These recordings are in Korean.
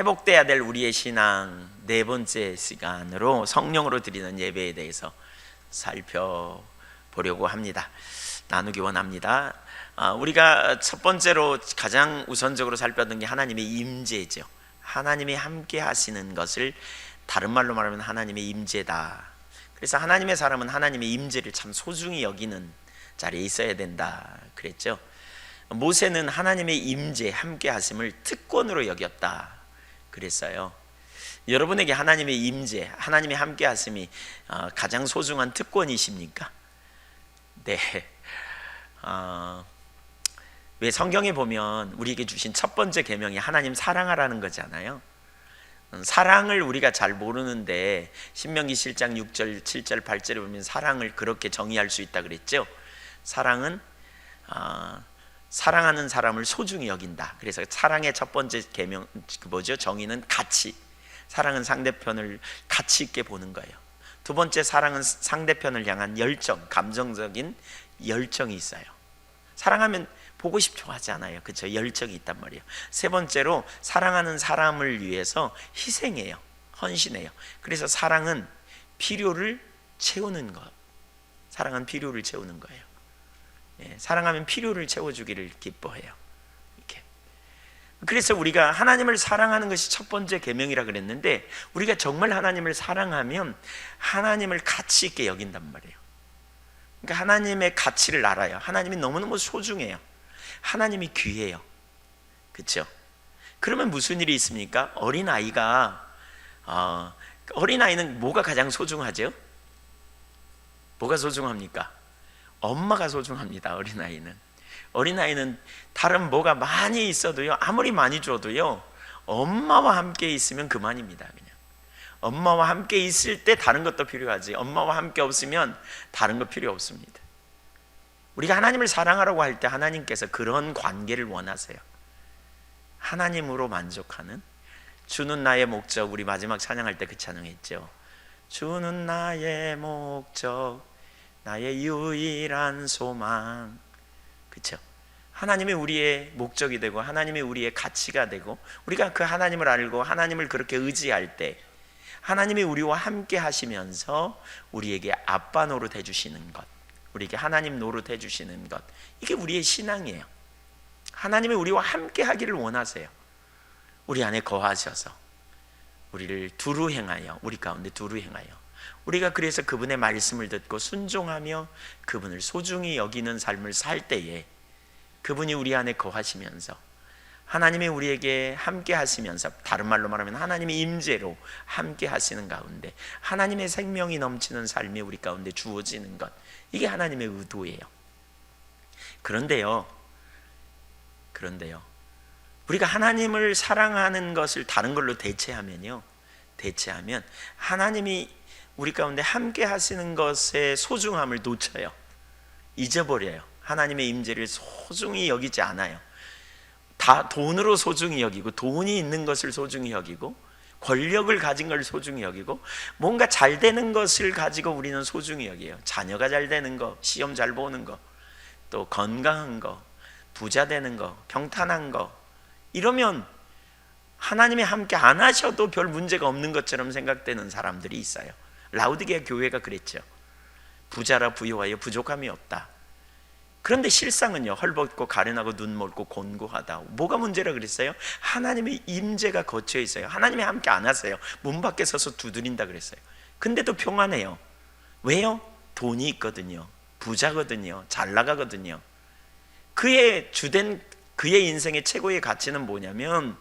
회복돼야 될 우리의 신앙 네 번째 시간으로 성령으로 드리는 예배에 대해서 살펴보려고 합니다. 나누기 원합니다. 우리가 첫 번째로 가장 우선적으로 살펴본 게 하나님의 임재죠. 하나님이 함께 하시는 것을 다른 말로 말하면 하나님의 임재다. 그래서 하나님의 사람은 하나님의 임재를 참 소중히 여기는 자리에 있어야 된다 그랬죠. 모세는 하나님의 임재 함께 하심을 특권으로 여겼다 그랬어요. 여러분에게 하나님의 임재, 하나님의 함께 하심이 가장 소중한 특권이십니까? 네. 왜 성경에 보면 우리에게 주신 첫 번째 계명이 하나님 사랑하라는 거잖아요. 사랑을 우리가 잘 모르는데 신명기 7장 6절, 7절, 8절에 보면 사랑을 그렇게 정의할 수 있다 그랬죠. 사랑은 사랑하는 사람을 소중히 여긴다. 그래서 사랑의 첫 번째 계명 정의는 가치. 사랑은 상대편을 가치 있게 보는 거예요. 두 번째, 사랑은 상대편을 향한 열정, 감정적인 열정이 있어요. 사랑하면 보고 싶어 하지 않아요. 그렇죠? 열정이 있단 말이에요. 세 번째로, 사랑하는 사람을 위해서 희생해요. 헌신해요. 그래서 사랑은 필요를 채우는 것. 사랑은 필요를 채우는 거예요. 사랑하면 필요를 채워주기를 기뻐해요. 이렇게. 그래서 우리가 하나님을 사랑하는 것이 첫 번째 계명이라 그랬는데, 우리가 정말 하나님을 사랑하면 하나님을 가치 있게 여긴단 말이에요. 그러니까 하나님의 가치를 알아요. 하나님이 너무너무 소중해요. 하나님이 귀해요. 그렇죠? 그러면 무슨 일이 있습니까? 어린아이가 어린아이는 뭐가 가장 소중하죠? 뭐가 소중합니까? 엄마가 소중합니다. 어린아이는 다른 뭐가 많이 있어도요, 아무리 많이 줘도요, 엄마와 함께 있으면 그만입니다. 그냥 엄마와 함께 있을 때 다른 것도 필요하지, 엄마와 함께 없으면 다른 거 필요 없습니다. 우리가 하나님을 사랑하라고 할 때 하나님께서 그런 관계를 원하세요. 하나님으로 만족하는, 주는 나의 목적. 우리 마지막 찬양할 때 그 찬양했죠. 주는 나의 목적, 나의 유일한 소망. 그렇죠? 하나님이 우리의 목적이 되고 하나님이 우리의 가치가 되고, 우리가 그 하나님을 알고 하나님을 그렇게 의지할 때 하나님이 우리와 함께 하시면서 우리에게 아빠 노릇 해주시는 것, 우리에게 하나님 노릇 해주시는 것, 이게 우리의 신앙이에요. 하나님이 우리와 함께 하기를 원하세요. 우리 안에 거하셔서 우리를 두루 행하여, 우리 가운데 두루 행하여, 우리가 그래서 그분의 말씀을 듣고 순종하며 그분을 소중히 여기는 삶을 살 때에 그분이 우리 안에 거하시면서 하나님이 우리에게 함께 하시면서, 다른 말로 말하면 하나님의 임재로 함께 하시는 가운데 하나님의 생명이 넘치는 삶이 우리 가운데 주어지는 것, 이게 하나님의 의도예요. 그런데요, 우리가 하나님을 사랑하는 것을 다른 걸로 대체하면 하나님이 우리 가운데 함께 하시는 것의 소중함을 놓쳐요. 잊어버려요. 하나님의 임재를 소중히 여기지 않아요. 다 돈으로 소중히 여기고, 돈이 있는 것을 소중히 여기고, 권력을 가진 걸 소중히 여기고, 뭔가 잘 되는 것을 가지고 우리는 소중히 여겨요. 자녀가 잘 되는 거, 시험 잘 보는 거, 또 건강한 거, 부자 되는 거, 경탄한 거, 이러면 하나님이 함께 안 하셔도 별 문제가 없는 것처럼 생각되는 사람들이 있어요. 라우디게아 교회가 그랬죠. 부자라 부유하여 부족함이 없다. 그런데 실상은요, 헐벗고 가련하고 눈 멀고 곤고하다. 뭐가 문제라 그랬어요? 하나님의 임재가 거쳐 있어요. 하나님이 함께 안 하세요. 문 밖에 서서 두드린다 그랬어요. 근데도 평안해요. 왜요? 돈이 있거든요. 부자거든요. 잘 나가거든요. 그의 인생의 최고의 가치는 뭐냐면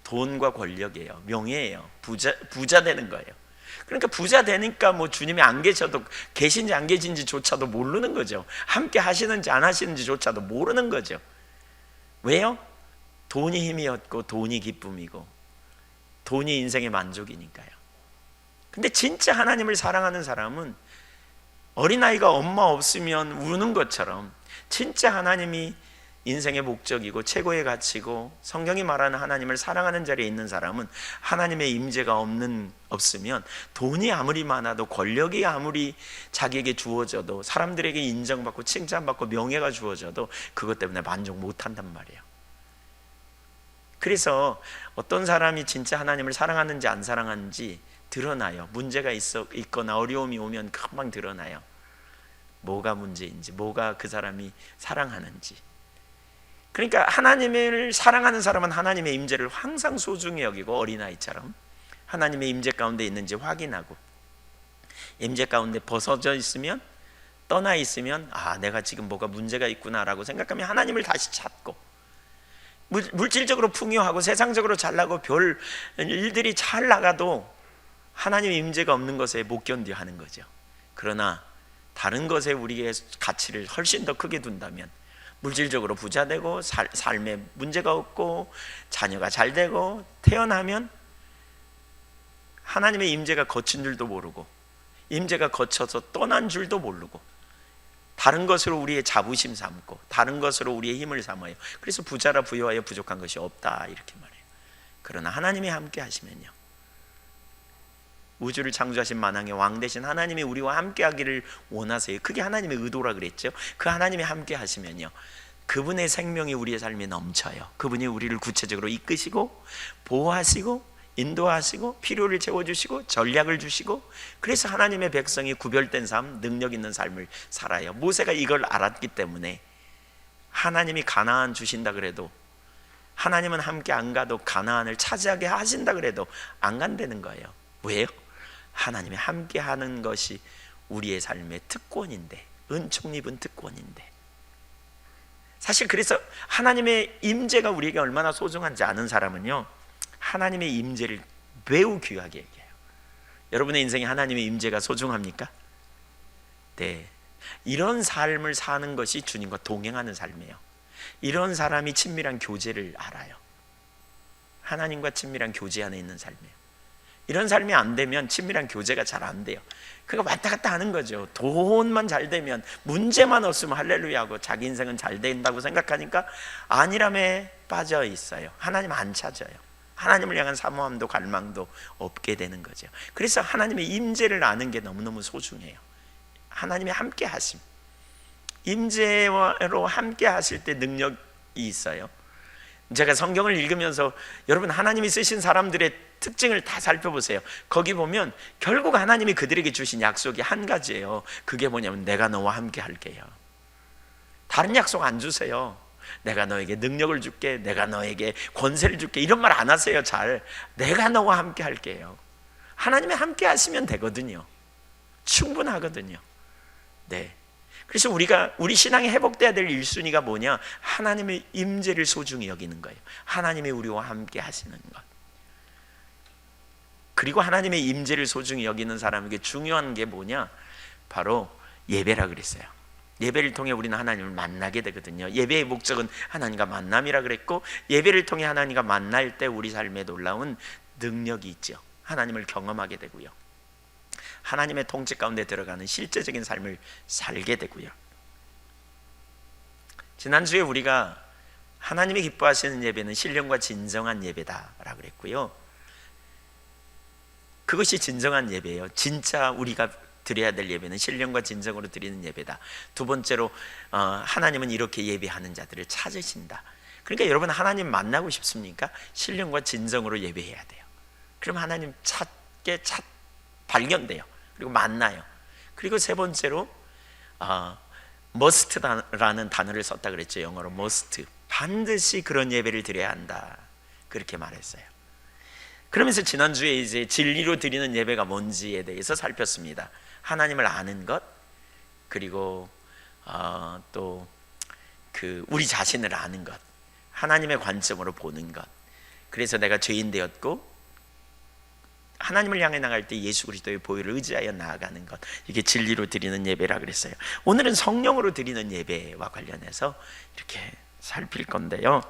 돈과 권력이에요. 명예예요. 부자 되는 거예요. 그러니까 부자 되니까 뭐 주님이 안 계셔도, 계신지 안 계신지조차도 모르는 거죠. 함께 하시는지 안 하시는지조차도 모르는 거죠. 왜요? 돈이 힘이었고 돈이 기쁨이고 돈이 인생의 만족이니까요. 근데 진짜 하나님을 사랑하는 사람은 어린아이가 엄마 없으면 우는 것처럼, 진짜 하나님이 인생의 목적이고 최고의 가치고 성경이 말하는 하나님을 사랑하는 자리에 있는 사람은 하나님의 임재가 없으면 돈이 아무리 많아도, 권력이 아무리 자기에게 주어져도, 사람들에게 인정받고 칭찬받고 명예가 주어져도 그것 때문에 만족 못한단 말이에요. 그래서 어떤 사람이 진짜 하나님을 사랑하는지 안 사랑하는지 드러나요. 문제가 있거나 어려움이 오면 금방 드러나요. 뭐가 문제인지, 뭐가 그 사람이 사랑하는지. 그러니까 하나님을 사랑하는 사람은 하나님의 임재를 항상 소중히 여기고, 어린아이처럼 하나님의 임재 가운데 있는지 확인하고, 임재 가운데 벗어져 있으면, 떠나 있으면 내가 지금 뭐가 문제가 있구나라고 생각하면 하나님을 다시 찾고, 물질적으로 풍요하고 세상적으로 잘나고 별 일들이 잘 나가도 하나님의 임재가 없는 것에 못 견뎌 하는 거죠. 그러나 다른 것에 우리의 가치를 훨씬 더 크게 둔다면, 물질적으로 부자 되고 삶에 문제가 없고 자녀가 잘 되고 태어나면 하나님의 임재가 거친 줄도 모르고, 임재가 거쳐서 떠난 줄도 모르고, 다른 것으로 우리의 자부심 삼고 다른 것으로 우리의 힘을 삼아요. 그래서 부자라 부여하여 부족한 것이 없다 이렇게 말해요. 그러나 하나님이 함께 하시면요, 우주를 창조하신 만왕의 왕 되신 하나님이 우리와 함께 하기를 원하세요. 그게 하나님의 의도라 그랬죠. 그 하나님이 함께 하시면요, 그분의 생명이 우리의 삶에 넘쳐요. 그분이 우리를 구체적으로 이끄시고 보호하시고 인도하시고 필요를 채워주시고 전략을 주시고, 그래서 하나님의 백성이 구별된 삶, 능력 있는 삶을 살아요. 모세가 이걸 알았기 때문에 하나님이 가나안 주신다 그래도, 하나님은 함께 안 가도 가나안을 차지하게 하신다 그래도 안 간다는 거예요. 왜요? 하나님이 함께 하는 것이 우리의 삶의 특권인데, 은총 입은 특권인데. 사실 그래서 하나님의 임재가 우리에게 얼마나 소중한지 아는 사람은요, 하나님의 임재를 매우 귀하게 얘기해요. 여러분의 인생에 하나님의 임재가 소중합니까? 네. 이런 삶을 사는 것이 주님과 동행하는 삶이에요. 이런 사람이 친밀한 교제를 알아요. 하나님과 친밀한 교제 안에 있는 삶이에요. 이런 삶이 안 되면 친밀한 교제가 잘 안 돼요. 그러니까 왔다 갔다 하는 거죠. 돈만 잘 되면, 문제만 없으면 할렐루야하고 자기 인생은 잘 된다고 생각하니까 안일함에 빠져 있어요. 하나님 안 찾아요. 하나님을 향한 사모함도 갈망도 없게 되는 거죠. 그래서 하나님의 임재를 아는 게 너무너무 소중해요. 하나님의 함께 하심, 임재로 함께 하실 때 능력이 있어요. 제가 성경을 읽으면서 여러분, 하나님이 쓰신 사람들의 특징을 다 살펴보세요. 거기 보면 결국 하나님이 그들에게 주신 약속이 한 가지예요. 그게 뭐냐면, 내가 너와 함께 할게요. 다른 약속 안 주세요. 내가 너에게 능력을 줄게, 내가 너에게 권세를 줄게, 이런 말 안 하세요. 잘, 내가 너와 함께 할게요. 하나님이 함께 하시면 되거든요. 충분하거든요. 네. 그래서 우리 신앙이 회복돼야 될 1순위가 뭐냐? 하나님의 임재를 소중히 여기는 거예요. 하나님이 우리와 함께 하시는 것. 그리고 하나님의 임재를 소중히 여기는 사람에게 중요한 게 뭐냐? 바로 예배라 그랬어요. 예배를 통해 우리는 하나님을 만나게 되거든요. 예배의 목적은 하나님과 만남이라 그랬고, 예배를 통해 하나님과 만날 때 우리 삶에 놀라운 능력이 있죠. 하나님을 경험하게 되고요, 하나님의 통치 가운데 들어가는 실제적인 삶을 살게 되고요. 지난주에 우리가 하나님이 기뻐하시는 예배는 신령과 진정한 예배다라고 그랬고요. 그것이 진정한 예배예요. 진짜 우리가 드려야 될 예배는 신령과 진정으로 드리는 예배다. 두 번째로 하나님은 이렇게 예배하는 자들을 찾으신다. 그러니까 여러분, 하나님 만나고 싶습니까? 신령과 진정으로 예배해야 돼요. 그럼 하나님 발견돼요. 그리고 만나요. 그리고 세 번째로 must라는 단어를 썼다 그랬죠. 영어로 must. 반드시 그런 예배를 드려야 한다, 그렇게 말했어요. 그러면서 지난주에 이제 진리로 드리는 예배가 뭔지에 대해서 살폈습니다. 하나님을 아는 것, 그리고 또 우리 자신을 아는 것, 하나님의 관점으로 보는 것. 그래서 내가 죄인 되었고 하나님을 향해 나갈 때 예수 그리스도의 보혈을 의지하여 나아가는 것, 이게 진리로 드리는 예배라 그랬어요. 오늘은 성령으로 드리는 예배와 관련해서 이렇게 살필 건데요.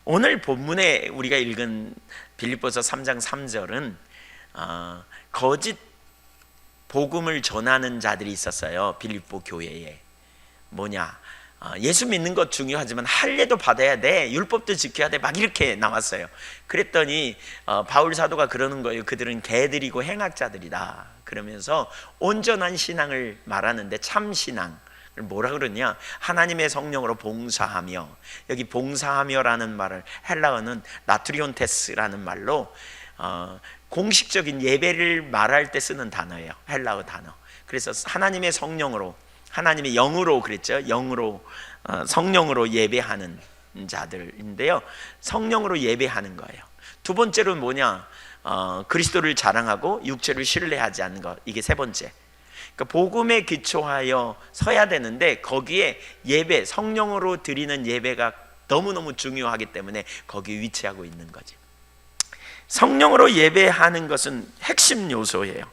오늘 본문에 우리가 읽은 빌립보서 3장 3절은 거짓 복음을 전하는 자들이 있었어요. 빌립보 교회에. 뭐냐, 예수 믿는 것 중요하지만 할례도 받아야 돼, 율법도 지켜야 돼, 막 이렇게 나왔어요. 그랬더니 바울 사도가 그러는 거예요. 그들은 개들이고 행악자들이다. 그러면서 온전한 신앙을 말하는데 참 신앙, 뭐라 그러냐? 하나님의 성령으로 봉사하며, 여기 봉사하며라는 말을 헬라어는 나트리온테스라는 말로 공식적인 예배를 말할 때 쓰는 단어예요. 헬라어 단어. 그래서 하나님의 성령으로, 하나님의 영으로 그랬죠. 영으로, 성령으로 예배하는 자들인데요. 성령으로 예배하는 거예요. 두 번째로는 뭐냐? 그리스도를 자랑하고 육체를 신뢰하지 않는 것. 이게 세 번째. 그러니까 복음에 기초하여 서야 되는데 거기에 예배, 성령으로 드리는 예배가 너무너무 중요하기 때문에 거기에 위치하고 있는 거죠. 성령으로 예배하는 것은 핵심 요소예요.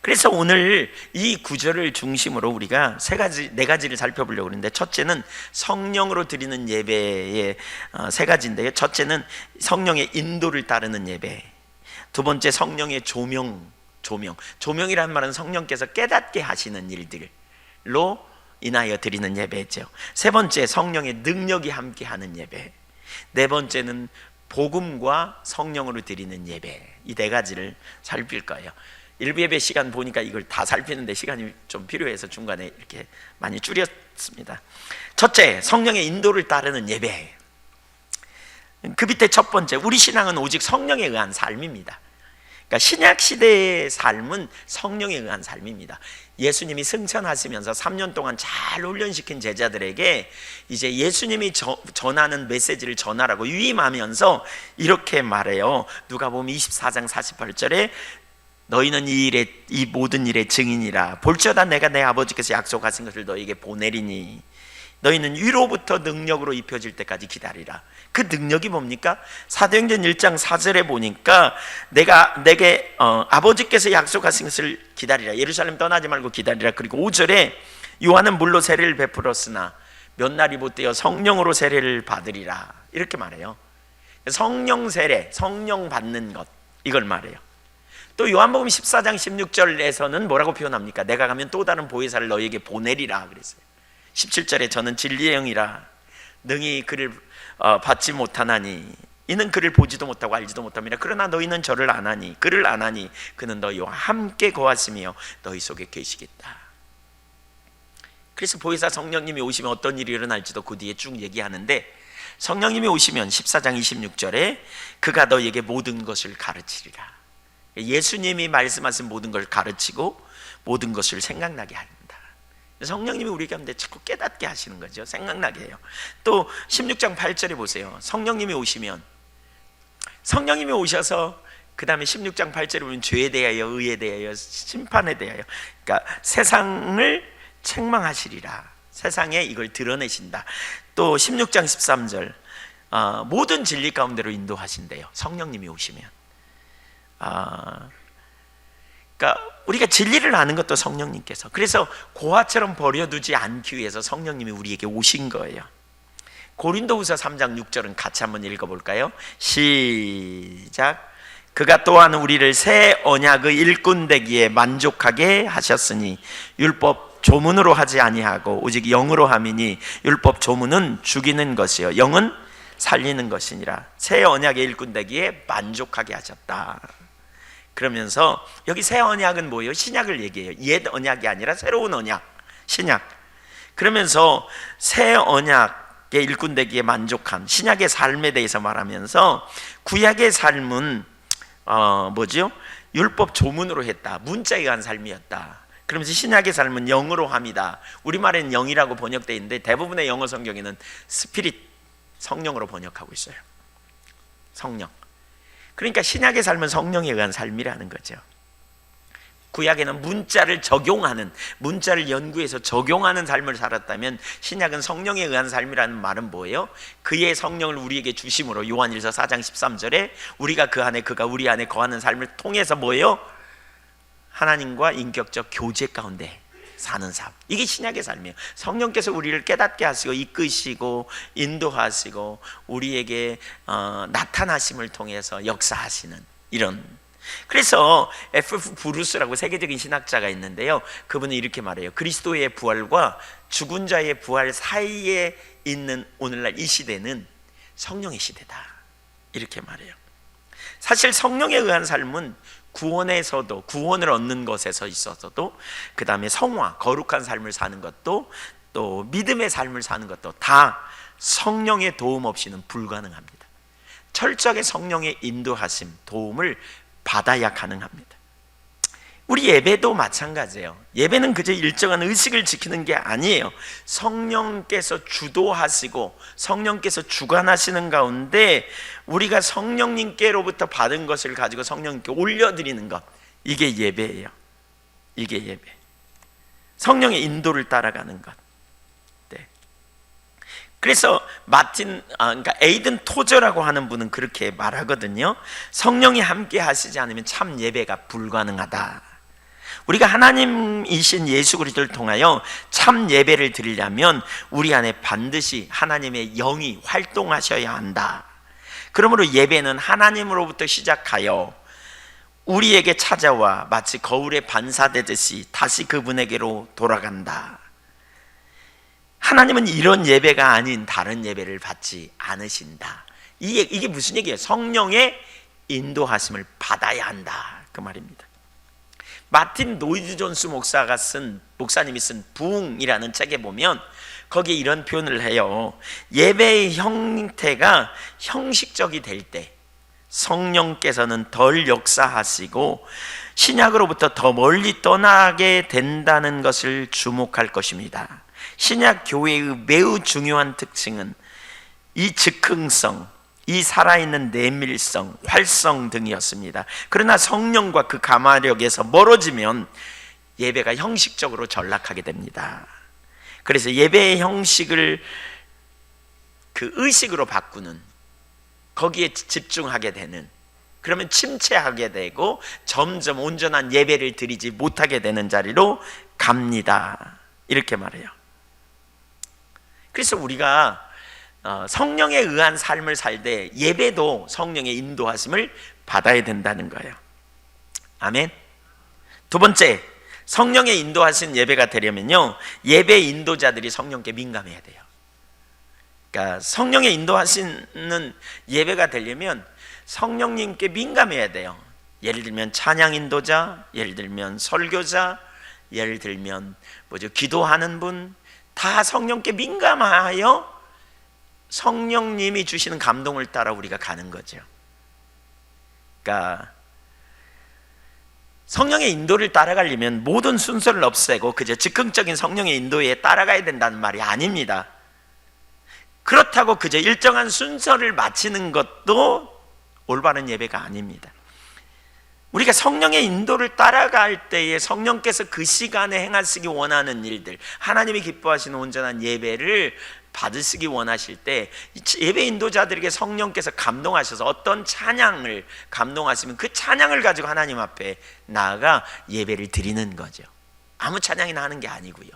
그래서 오늘 이 구절을 중심으로 우리가 네 가지를 살펴보려고 그러는데, 첫째는 성령으로 드리는 예배의 세 가지인데요. 첫째는 성령의 인도를 따르는 예배. 두 번째, 성령의 조명이라는 말은 성령께서 깨닫게 하시는 일들로 인하여 드리는 예배죠. 세 번째, 성령의 능력이 함께하는 예배. 네 번째는 복음과 성령으로 드리는 예배. 이 네 가지를 살필 거예요. 일부 예배 시간 보니까 이걸 다 살피는데 시간이 좀 필요해서 중간에 이렇게 많이 줄였습니다. 첫째, 성령의 인도를 따르는 예배. 그 밑에 첫 번째, 우리 신앙은 오직 성령에 의한 삶입니다. 그러니까 신약 시대의 삶은 성령에 의한 삶입니다. 예수님이 승천하시면서 3년 동안 잘 훈련시킨 제자들에게 이제 예수님이 전하는 메시지를 전하라고 위임하면서 이렇게 말해요. 누가복음 24장 48절에 너희는 이 모든 일의 증인이라. 볼지어다 내가 내 아버지께서 약속하신 것을 너희에게 보내리니 너희는 위로부터 능력으로 입혀질 때까지 기다리라. 그 능력이 뭡니까? 사도행전 1장 4절에 보니까 내게 아버지께서 약속하신 것을 기다리라. 예루살렘 떠나지 말고 기다리라. 그리고 5절에 요한은 물로 세례를 베풀었으나 몇 날이 못되어 성령으로 세례를 받으리라. 이렇게 말해요. 성령 세례, 성령 받는 것, 이걸 말해요. 또 요한복음 14장 16절에서는 뭐라고 표현합니까? 내가 가면 또 다른 보혜사를 너희에게 보내리라 그랬어요. 17절에 저는 진리의 영이라 능히 그를 받지 못하나니 이는 그를 보지도 못하고 알지도 못합니다. 그러나 너희는 저를 아나니 그를 아나니 그는 너희와 함께 거하시며 너희 속에 계시겠다. 그래서 보혜사 성령님이 오시면 어떤 일이 일어날지도 그 뒤에 쭉 얘기하는데, 성령님이 오시면 14장 26절에 그가 너희에게 모든 것을 가르치리라. 예수님이 말씀하신 모든 걸 가르치고 모든 것을 생각나게 합니다. 성령님이 우리 가운데 자꾸 깨닫게 하시는 거죠. 생각나게 해요. 또 16장 8절에 보세요. 성령님이 오셔서 그 다음에 16장 8절에 보면 죄에 대하여, 의에 대하여, 심판에 대하여, 그러니까 세상을 책망하시리라. 세상에 이걸 드러내신다. 또 16장 13절 모든 진리 가운데로 인도하신대요. 성령님이 오시면. 그러니까 우리가 진리를 아는 것도 성령님께서, 그래서 고아처럼 버려두지 않기 위해서 성령님이 우리에게 오신 거예요. 고린도후서 3장 6절은 같이 한번 읽어볼까요? 시작. 그가 또한 우리를 새 언약의 일꾼 되기에 만족하게 하셨으니 율법 조문으로 하지 아니하고 오직 영으로 함이니 율법 조문은 죽이는 것이요 영은 살리는 것이니라. 새 언약의 일꾼 되기에 만족하게 하셨다. 그러면서 여기 새 언약은 뭐예요? 신약을 얘기해요. 옛 언약이 아니라 새로운 언약, 신약. 그러면서 새 언약의 일꾼 되기에 만족함, 신약의 삶에 대해서 말하면서 구약의 삶은 뭐죠? 율법 조문으로 했다. 문자에 의한 삶이었다. 그러면서 신약의 삶은 영으로 함이다. 우리말에는 영이라고 번역되어 있는데 대부분의 영어 성경에는 스피릿, 성령으로 번역하고 있어요. 성령. 그러니까 신약의 삶은 성령에 의한 삶이라는 거죠. 구약에는 문자를 적용하는, 문자를 연구해서 적용하는 삶을 살았다면 신약은 성령에 의한 삶이라는 말은 뭐예요? 그의 성령을 우리에게 주심으로 요한일서 4장 13절에 우리가 그 안에, 그가 우리 안에 거하는 삶을 통해서 뭐예요? 하나님과 인격적 교제 가운데 사는 삶. 이게 신약의 삶이에요. 성령께서 우리를 깨닫게 하시고 이끄시고 인도하시고 우리에게 나타나심을 통해서 역사하시는 이런. 그래서 F.F. 브루스라고 세계적인 신학자가 있는데요, 그분은 이렇게 말해요. 그리스도의 부활과 죽은 자의 부활 사이에 있는 오늘날 이 시대는 성령의 시대다, 이렇게 말해요. 사실 성령에 의한 삶은 구원에서도, 구원을 얻는 것에서 있어서도, 그 다음에 성화, 거룩한 삶을 사는 것도, 또 믿음의 삶을 사는 것도 다 성령의 도움 없이는 불가능합니다. 철저하게 성령의 인도하심, 도움을 받아야 가능합니다. 우리 예배도 마찬가지예요. 예배는 그저 일정한 의식을 지키는 게 아니에요. 성령께서 주도하시고 성령께서 주관하시는 가운데 우리가 성령님께로부터 받은 것을 가지고 성령님께 올려드리는 것, 이게 예배예요. 이게 예배. 성령의 인도를 따라가는 것. 네. 그래서 그러니까 에이든 토저라고 하는 분은 그렇게 말하거든요. 성령이 함께 하시지 않으면 참 예배가 불가능하다. 우리가 하나님이신 예수 그리스도를 통하여 참 예배를 드리려면 우리 안에 반드시 하나님의 영이 활동하셔야 한다. 그러므로 예배는 하나님으로부터 시작하여 우리에게 찾아와 마치 거울에 반사되듯이 다시 그분에게로 돌아간다. 하나님은 이런 예배가 아닌 다른 예배를 받지 않으신다. 이게 무슨 얘기예요? 성령의 인도하심을 받아야 한다, 그 말입니다. 마틴 노이드 존스 목사님이 쓴 부흥이라는 책에 보면 거기에 이런 표현을 해요. 예배의 형태가 형식적이 될 때 성령께서는 덜 역사하시고 신약으로부터 더 멀리 떠나게 된다는 것을 주목할 것입니다. 신약 교회의 매우 중요한 특징은 이 즉흥성, 이 살아있는 내밀성, 활성 등이었습니다. 그러나 성령과 그 가마력에서 멀어지면 예배가 형식적으로 전락하게 됩니다. 그래서 예배의 형식을 그 의식으로 바꾸는, 거기에 집중하게 되는, 그러면 침체하게 되고 점점 온전한 예배를 드리지 못하게 되는 자리로 갑니다. 이렇게 말해요. 그래서 우리가 성령에 의한 삶을 살 때 예배도 성령의 인도하심을 받아야 된다는 거예요. 아멘. 두 번째, 성령의 인도하신 예배가 되려면요, 예배 인도자들이 성령께 민감해야 돼요. 그러니까 성령의 인도하시는 예배가 되려면 성령님께 민감해야 돼요. 예를 들면 찬양 인도자, 예를 들면 설교자, 예를 들면 기도하는 분, 다 성령께 민감하여 성령님이 주시는 감동을 따라 우리가 가는 거죠. 그러니까 성령의 인도를 따라가려면 모든 순서를 없애고 그저 즉흥적인 성령의 인도에 따라가야 된다는 말이 아닙니다. 그렇다고 그저 일정한 순서를 마치는 것도 올바른 예배가 아닙니다. 우리가 성령의 인도를 따라갈 때에 성령께서 그 시간에 행하시기 원하는 일들, 하나님이 기뻐하시는 온전한 예배를 받으시기 원하실 때 예배 인도자들에게 성령께서 감동하셔서 어떤 찬양을 감동하시면 그 찬양을 가지고 하나님 앞에 나아가 예배를 드리는 거죠. 아무 찬양이나 하는 게 아니고요.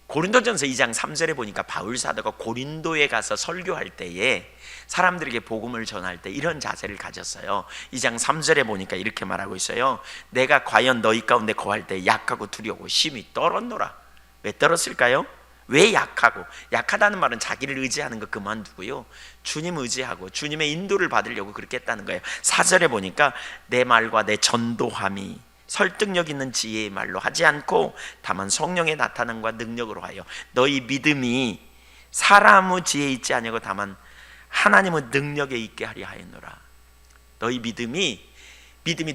고린도전서 2장 3절에 보니까 바울 사도가 고린도에 가서 설교할 때에 사람들에게 복음을 전할 때 이런 자세를 가졌어요. 2장 3절에 보니까 이렇게 말하고 있어요. 내가 과연 너희 가운데 거할 때 약하고 두려워 심히 떨었노라. 왜 떨었을까요? 왜 약하고? 약하다는 말은 자기를 의지하는 거 그만두고요, 주님 의지하고 주님의 인도를 받으려고 그렇게 했다는 거예요. 4절에 보니까 내 말과 내 전도함이 설득력 있는 지혜의 말로 하지 않고 다만 성령의 나타남과 능력으로 하여 너희 믿음이 사람의 지혜에 있지 아니하고 다만 하나님의 능력에 있게 하려 하였노라. 너희 믿음이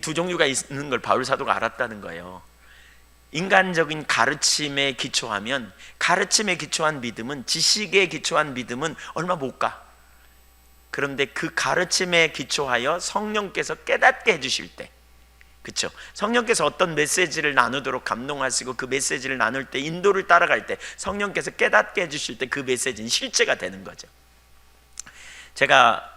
두 종류가 있는 걸 바울 사도가 알았다는 거예요. 인간적인 가르침에 기초하면, 가르침에 기초한 믿음은, 지식에 기초한 믿음은 얼마 못 가. 그런데 그 가르침에 기초하여 성령께서 깨닫게 해주실 때, 그렇죠? 성령께서 어떤 메시지를 나누도록 감동하시고 그 메시지를 나눌 때, 인도를 따라갈 때 성령께서 깨닫게 해주실 때 그 메시지는 실제가 되는 거죠. 제가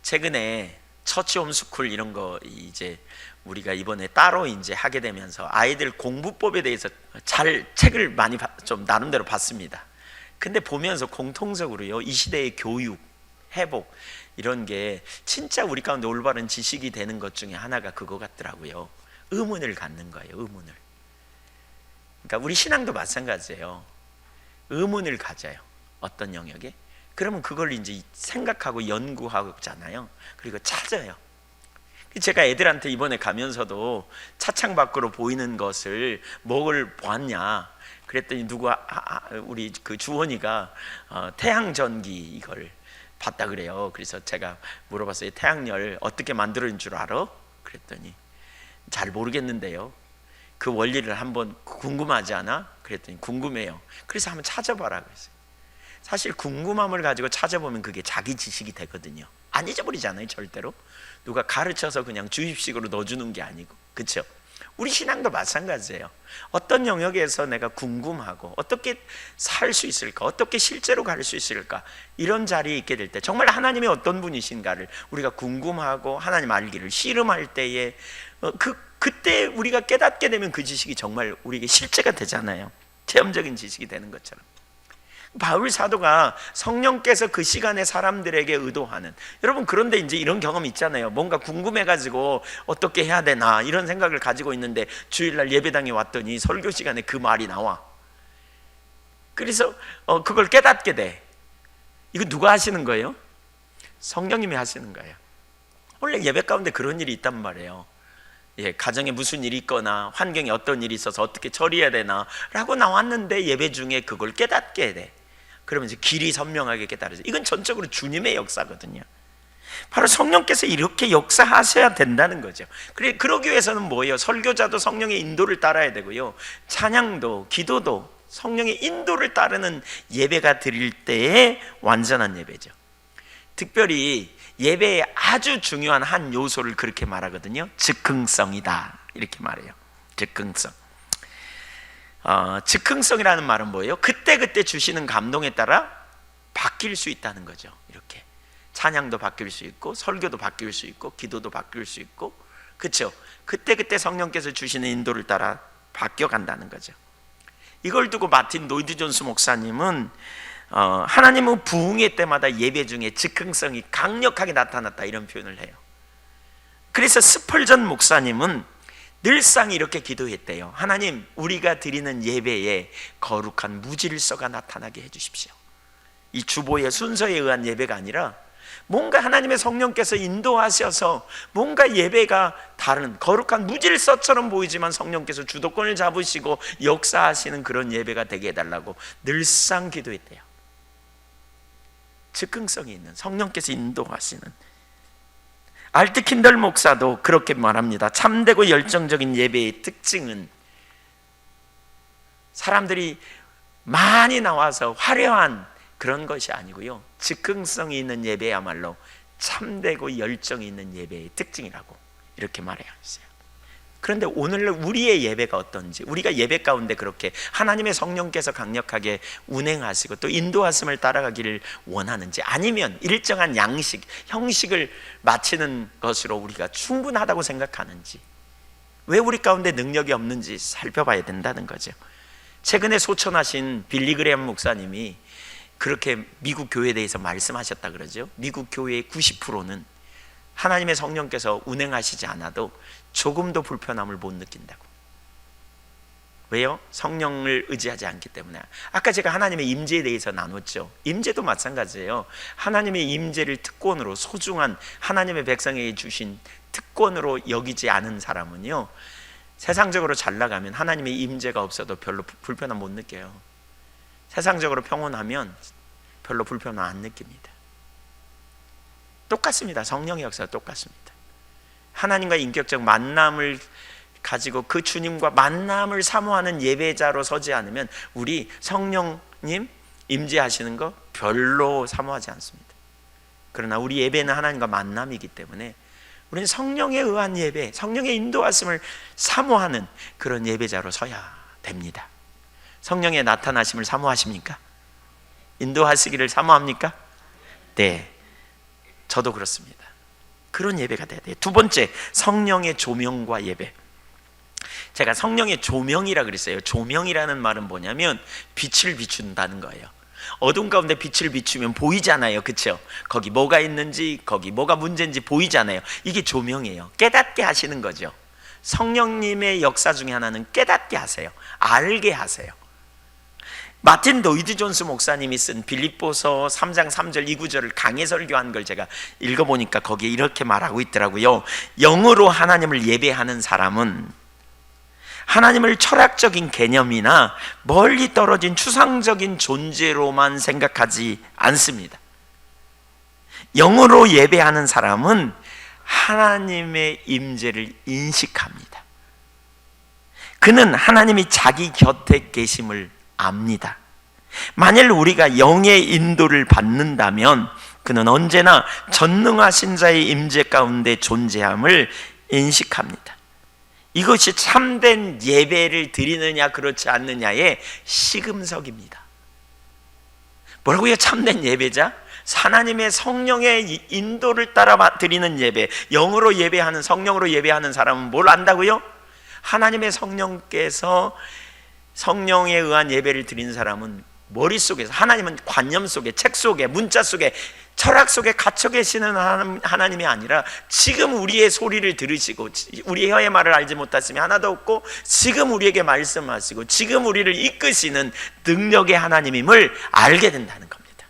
최근에 처치 홈스쿨 이런 거 이제 우리가 이번에 따로 이제 하게 되면서 아이들 공부법에 대해서 책을 많이 좀 나름대로 봤습니다. 근데 보면서 공통적으로요, 이 시대의 교육, 회복 이런 게 진짜 우리 가운데 올바른 지식이 되는 것 중에 하나가 그거 같더라고요. 의문을 갖는 거예요. 의문을. 그러니까 우리 신앙도 마찬가지예요. 의문을 가져요. 어떤 영역에. 그러면 그걸 이제 생각하고 연구하잖아요. 그리고 찾아요. 제가 애들한테 이번에 가면서도 차창 밖으로 보이는 것을 뭘 보았냐 그랬더니 우리 그 주원이가 태양 전기 이걸 봤다 그래요. 그래서 제가 물어봤어요. 태양열 어떻게 만드는 줄 알아? 그랬더니 잘 모르겠는데요. 그 원리를 한번 궁금하지 않아? 그랬더니 궁금해요. 그래서 한번 찾아봐라 그랬어요. 사실 궁금함을 가지고 찾아보면 그게 자기 지식이 되거든요. 안 잊어버리잖아요. 절대로 누가 가르쳐서 그냥 주입식으로 넣어주는 게 아니고, 그렇죠? 우리 신앙도 마찬가지예요. 어떤 영역에서 내가 궁금하고 어떻게 살 수 있을까, 어떻게 실제로 갈 수 있을까, 이런 자리에 있게 될 때 정말 하나님이 어떤 분이신가를 우리가 궁금하고 하나님 알기를 씨름할 때에 그때 우리가 깨닫게 되면 그 지식이 정말 우리에게 실제가 되잖아요. 체험적인 지식이 되는 것처럼. 바울 사도가 성령께서 그 시간에 사람들에게 의도하는, 여러분 그런데 이제 이런 경험 있잖아요. 뭔가 궁금해가지고 어떻게 해야 되나 이런 생각을 가지고 있는데 주일날 예배당에 왔더니 설교 시간에 그 말이 나와. 그래서 그걸 깨닫게 돼. 이거 누가 하시는 거예요? 성령님이 하시는 거예요. 원래 예배 가운데 그런 일이 있단 말이에요. 가정에 무슨 일이 있거나 환경에 어떤 일이 있어서 어떻게 처리해야 되나 라고 나왔는데 예배 중에 그걸 깨닫게 돼. 그러면 이제 길이 선명하게 깨달아져. 이건 전적으로 주님의 역사거든요. 바로 성령께서 이렇게 역사하셔야 된다는 거죠. 그러기 위해서는 뭐예요? 설교자도 성령의 인도를 따라야 되고요, 찬양도 기도도 성령의 인도를 따르는 예배가 드릴 때의 완전한 예배죠. 특별히 예배의 아주 중요한 한 요소를 그렇게 말하거든요. 즉흥성이다 이렇게 말해요. 즉흥성. 즉흥성이라는 말은 뭐예요? 그때그때 주시는 감동에 따라 바뀔 수 있다는 거죠. 이렇게 찬양도 바뀔 수 있고 설교도 바뀔 수 있고 기도도 바뀔 수 있고, 그렇죠? 그때그때 성령께서 주시는 인도를 따라 바뀌어 간다는 거죠. 이걸 두고 마틴 노이드 존스 목사님은 하나님은 부흥회 때마다 예배 중에 즉흥성이 강력하게 나타났다 이런 표현을 해요. 그래서 스펄전 목사님은 늘상 이렇게 기도했대요. 하나님, 우리가 드리는 예배에 거룩한 무질서가 나타나게 해주십시오. 이 주보의 순서에 의한 예배가 아니라 뭔가 하나님의 성령께서 인도하셔서 뭔가 예배가 다른 거룩한 무질서처럼 보이지만 성령께서 주도권을 잡으시고 역사하시는 그런 예배가 되게 해달라고 늘상 기도했대요. 즉흥성이 있는, 성령께서 인도하시는. 알트 킨덜 목사도 그렇게 말합니다. 참되고 열정적인 예배의 특징은 사람들이 많이 나와서 화려한 그런 것이 아니고요, 즉흥성이 있는 예배야말로 참되고 열정이 있는 예배의 특징이라고 이렇게 말해요. 그런데 오늘 우리의 예배가 어떤지, 우리가 예배 가운데 그렇게 하나님의 성령께서 강력하게 운행하시고 또 인도하심을 따라가기를 원하는지, 아니면 일정한 양식, 형식을 마치는 것으로 우리가 충분하다고 생각하는지, 왜 우리 가운데 능력이 없는지 살펴봐야 된다는 거죠. 최근에 소천하신 빌리 그레엄 목사님이 그렇게 미국 교회에 대해서 말씀하셨다 그러죠. 미국 교회의 90%는 하나님의 성령께서 운행하시지 않아도 조금도 불편함을 못 느낀다고. 왜요? 성령을 의지하지 않기 때문에. 아까 제가 하나님의 임재에 대해서 나눴죠. 임재도 마찬가지예요. 하나님의 임재를 특권으로, 소중한 하나님의 백성에게 주신 특권으로 여기지 않은 사람은요, 세상적으로 잘 나가면 하나님의 임재가 없어도 별로 불편함 못 느껴요. 세상적으로 평온하면 별로 불편함 안 느낍니다. 똑같습니다. 성령의 역사가 똑같습니다. 하나님과 인격적 만남을 가지고 그 주님과 만남을 사모하는 예배자로 서지 않으면 우리 성령님 임재하시는 거 별로 사모하지 않습니다. 그러나 우리 예배는 하나님과 만남이기 때문에 우리는 성령에 의한 예배, 성령의 인도하심을 사모하는 그런 예배자로 서야 됩니다. 성령의 나타나심을 사모하십니까? 인도하시기를 사모합니까? 네, 저도 그렇습니다. 그런 예배가 돼야 돼요. 두 번째, 성령의 조명과 예배. 제가 성령의 조명이라 그랬어요. 조명이라는 말은 뭐냐면 빛을 비춘다는 거예요. 어둠 가운데 빛을 비추면 보이잖아요, 그렇죠? 거기 뭐가 있는지, 거기 뭐가 문제인지 보이잖아요. 이게 조명이에요. 깨닫게 하시는 거죠. 성령님의 역사 중에 하나는 깨닫게 하세요. 알게 하세요. 마틴 로이드 존스 목사님이 쓴 빌립보서 3장 3절 이 구절을 강해 설교한 걸 제가 읽어보니까 거기에 이렇게 말하고 있더라고요. 영으로 하나님을 예배하는 사람은 하나님을 철학적인 개념이나 멀리 떨어진 추상적인 존재로만 생각하지 않습니다. 영으로 예배하는 사람은 하나님의 임재를 인식합니다. 그는 하나님이 자기 곁에 계심을 압니다. 만일 우리가 영의 인도를 받는다면 그는 언제나 전능하신 자의 임재 가운데 존재함을 인식합니다. 이것이 참된 예배를 드리느냐 그렇지 않느냐의 시금석입니다. 뭐라고요? 참된 예배자? 하나님의 성령의 인도를 따라 드리는 예배, 영으로 예배하는, 성령으로 예배하는 사람은 뭘 안다고요? 하나님의 성령께서 성령에 의한 예배를 드리는 사람은 머릿속에서, 하나님은 관념 속에, 책 속에, 문자 속에, 철학 속에 갇혀 계시는 하나님이 아니라 지금 우리의 소리를 들으시고 우리의 혀의 말을 알지 못하심이 하나도 없고 지금 우리에게 말씀하시고 지금 우리를 이끄시는 능력의 하나님임을 알게 된다는 겁니다.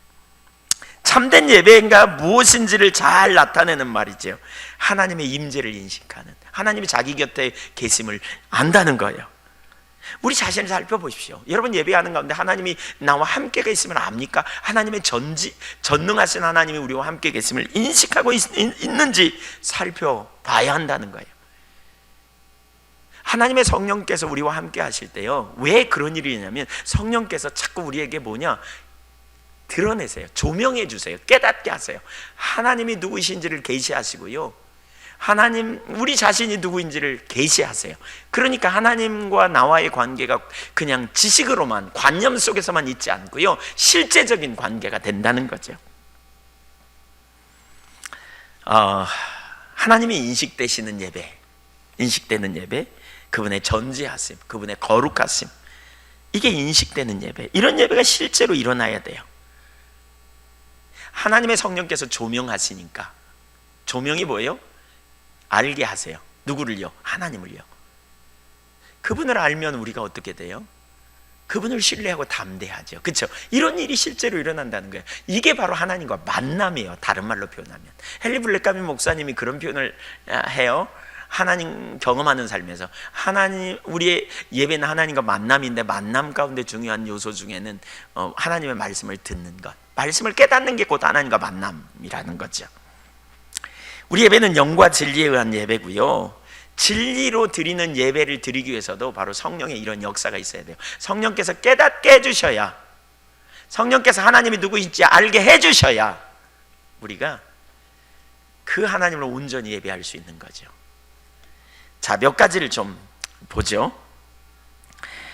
참된 예배가 무엇인지를 잘 나타내는 말이죠. 하나님의 임재를 인식하는, 하나님이 자기 곁에 계심을 안다는 거예요. 우리 자신을 살펴보십시오. 여러분 예배하는 가운데 하나님이 나와 함께 계심을 압니까? 하나님의 전능하신 하나님이 우리와 함께 계심을 인식하고 있는지 살펴봐야 한다는 거예요. 하나님의 성령께서 우리와 함께 하실 때요, 왜 그런 일이 있냐면 성령께서 자꾸 우리에게 뭐냐? 드러내세요. 조명해 주세요. 깨닫게 하세요. 하나님이 누구신지를 계시하시고요, 하나님, 우리 자신이 누구인지를 계시하세요. 그러니까 하나님과 나와의 관계가 그냥 지식으로만, 관념 속에서만 있지 않고요, 실제적인 관계가 된다는 거죠. 하나님이 인식되시는 예배, 인식되는 예배, 그분의 전지하심, 그분의 거룩하심, 이게 인식되는 예배, 이런 예배가 실제로 일어나야 돼요. 하나님의 성령께서 조명하시니까, 조명이 뭐예요? 알게 하세요. 누구를요? 하나님을요. 그분을 알면 우리가 어떻게 돼요? 그분을 신뢰하고 담대하죠. 그렇죠? 이런 일이 실제로 일어난다는 거예요. 이게 바로 하나님과 만남이에요. 다른 말로 표현하면 헨리 블랙카미 목사님이 그런 표현을 해요. 하나님 경험하는 삶에서 하나님, 우리의 예배는 하나님과 만남인데 만남 가운데 중요한 요소 중에는 하나님의 말씀을 듣는 것, 말씀을 깨닫는 게 곧 하나님과 만남이라는 거죠. 우리 예배는 영과 진리에 의한 예배고요, 진리로 드리는 예배를 드리기 위해서도 바로 성령의 이런 역사가 있어야 돼요. 성령께서 깨닫게 해주셔야, 성령께서 하나님이 누구인지 알게 해주셔야 우리가 그 하나님을 온전히 예배할 수 있는 거죠. 자, 몇 가지를 좀 보죠.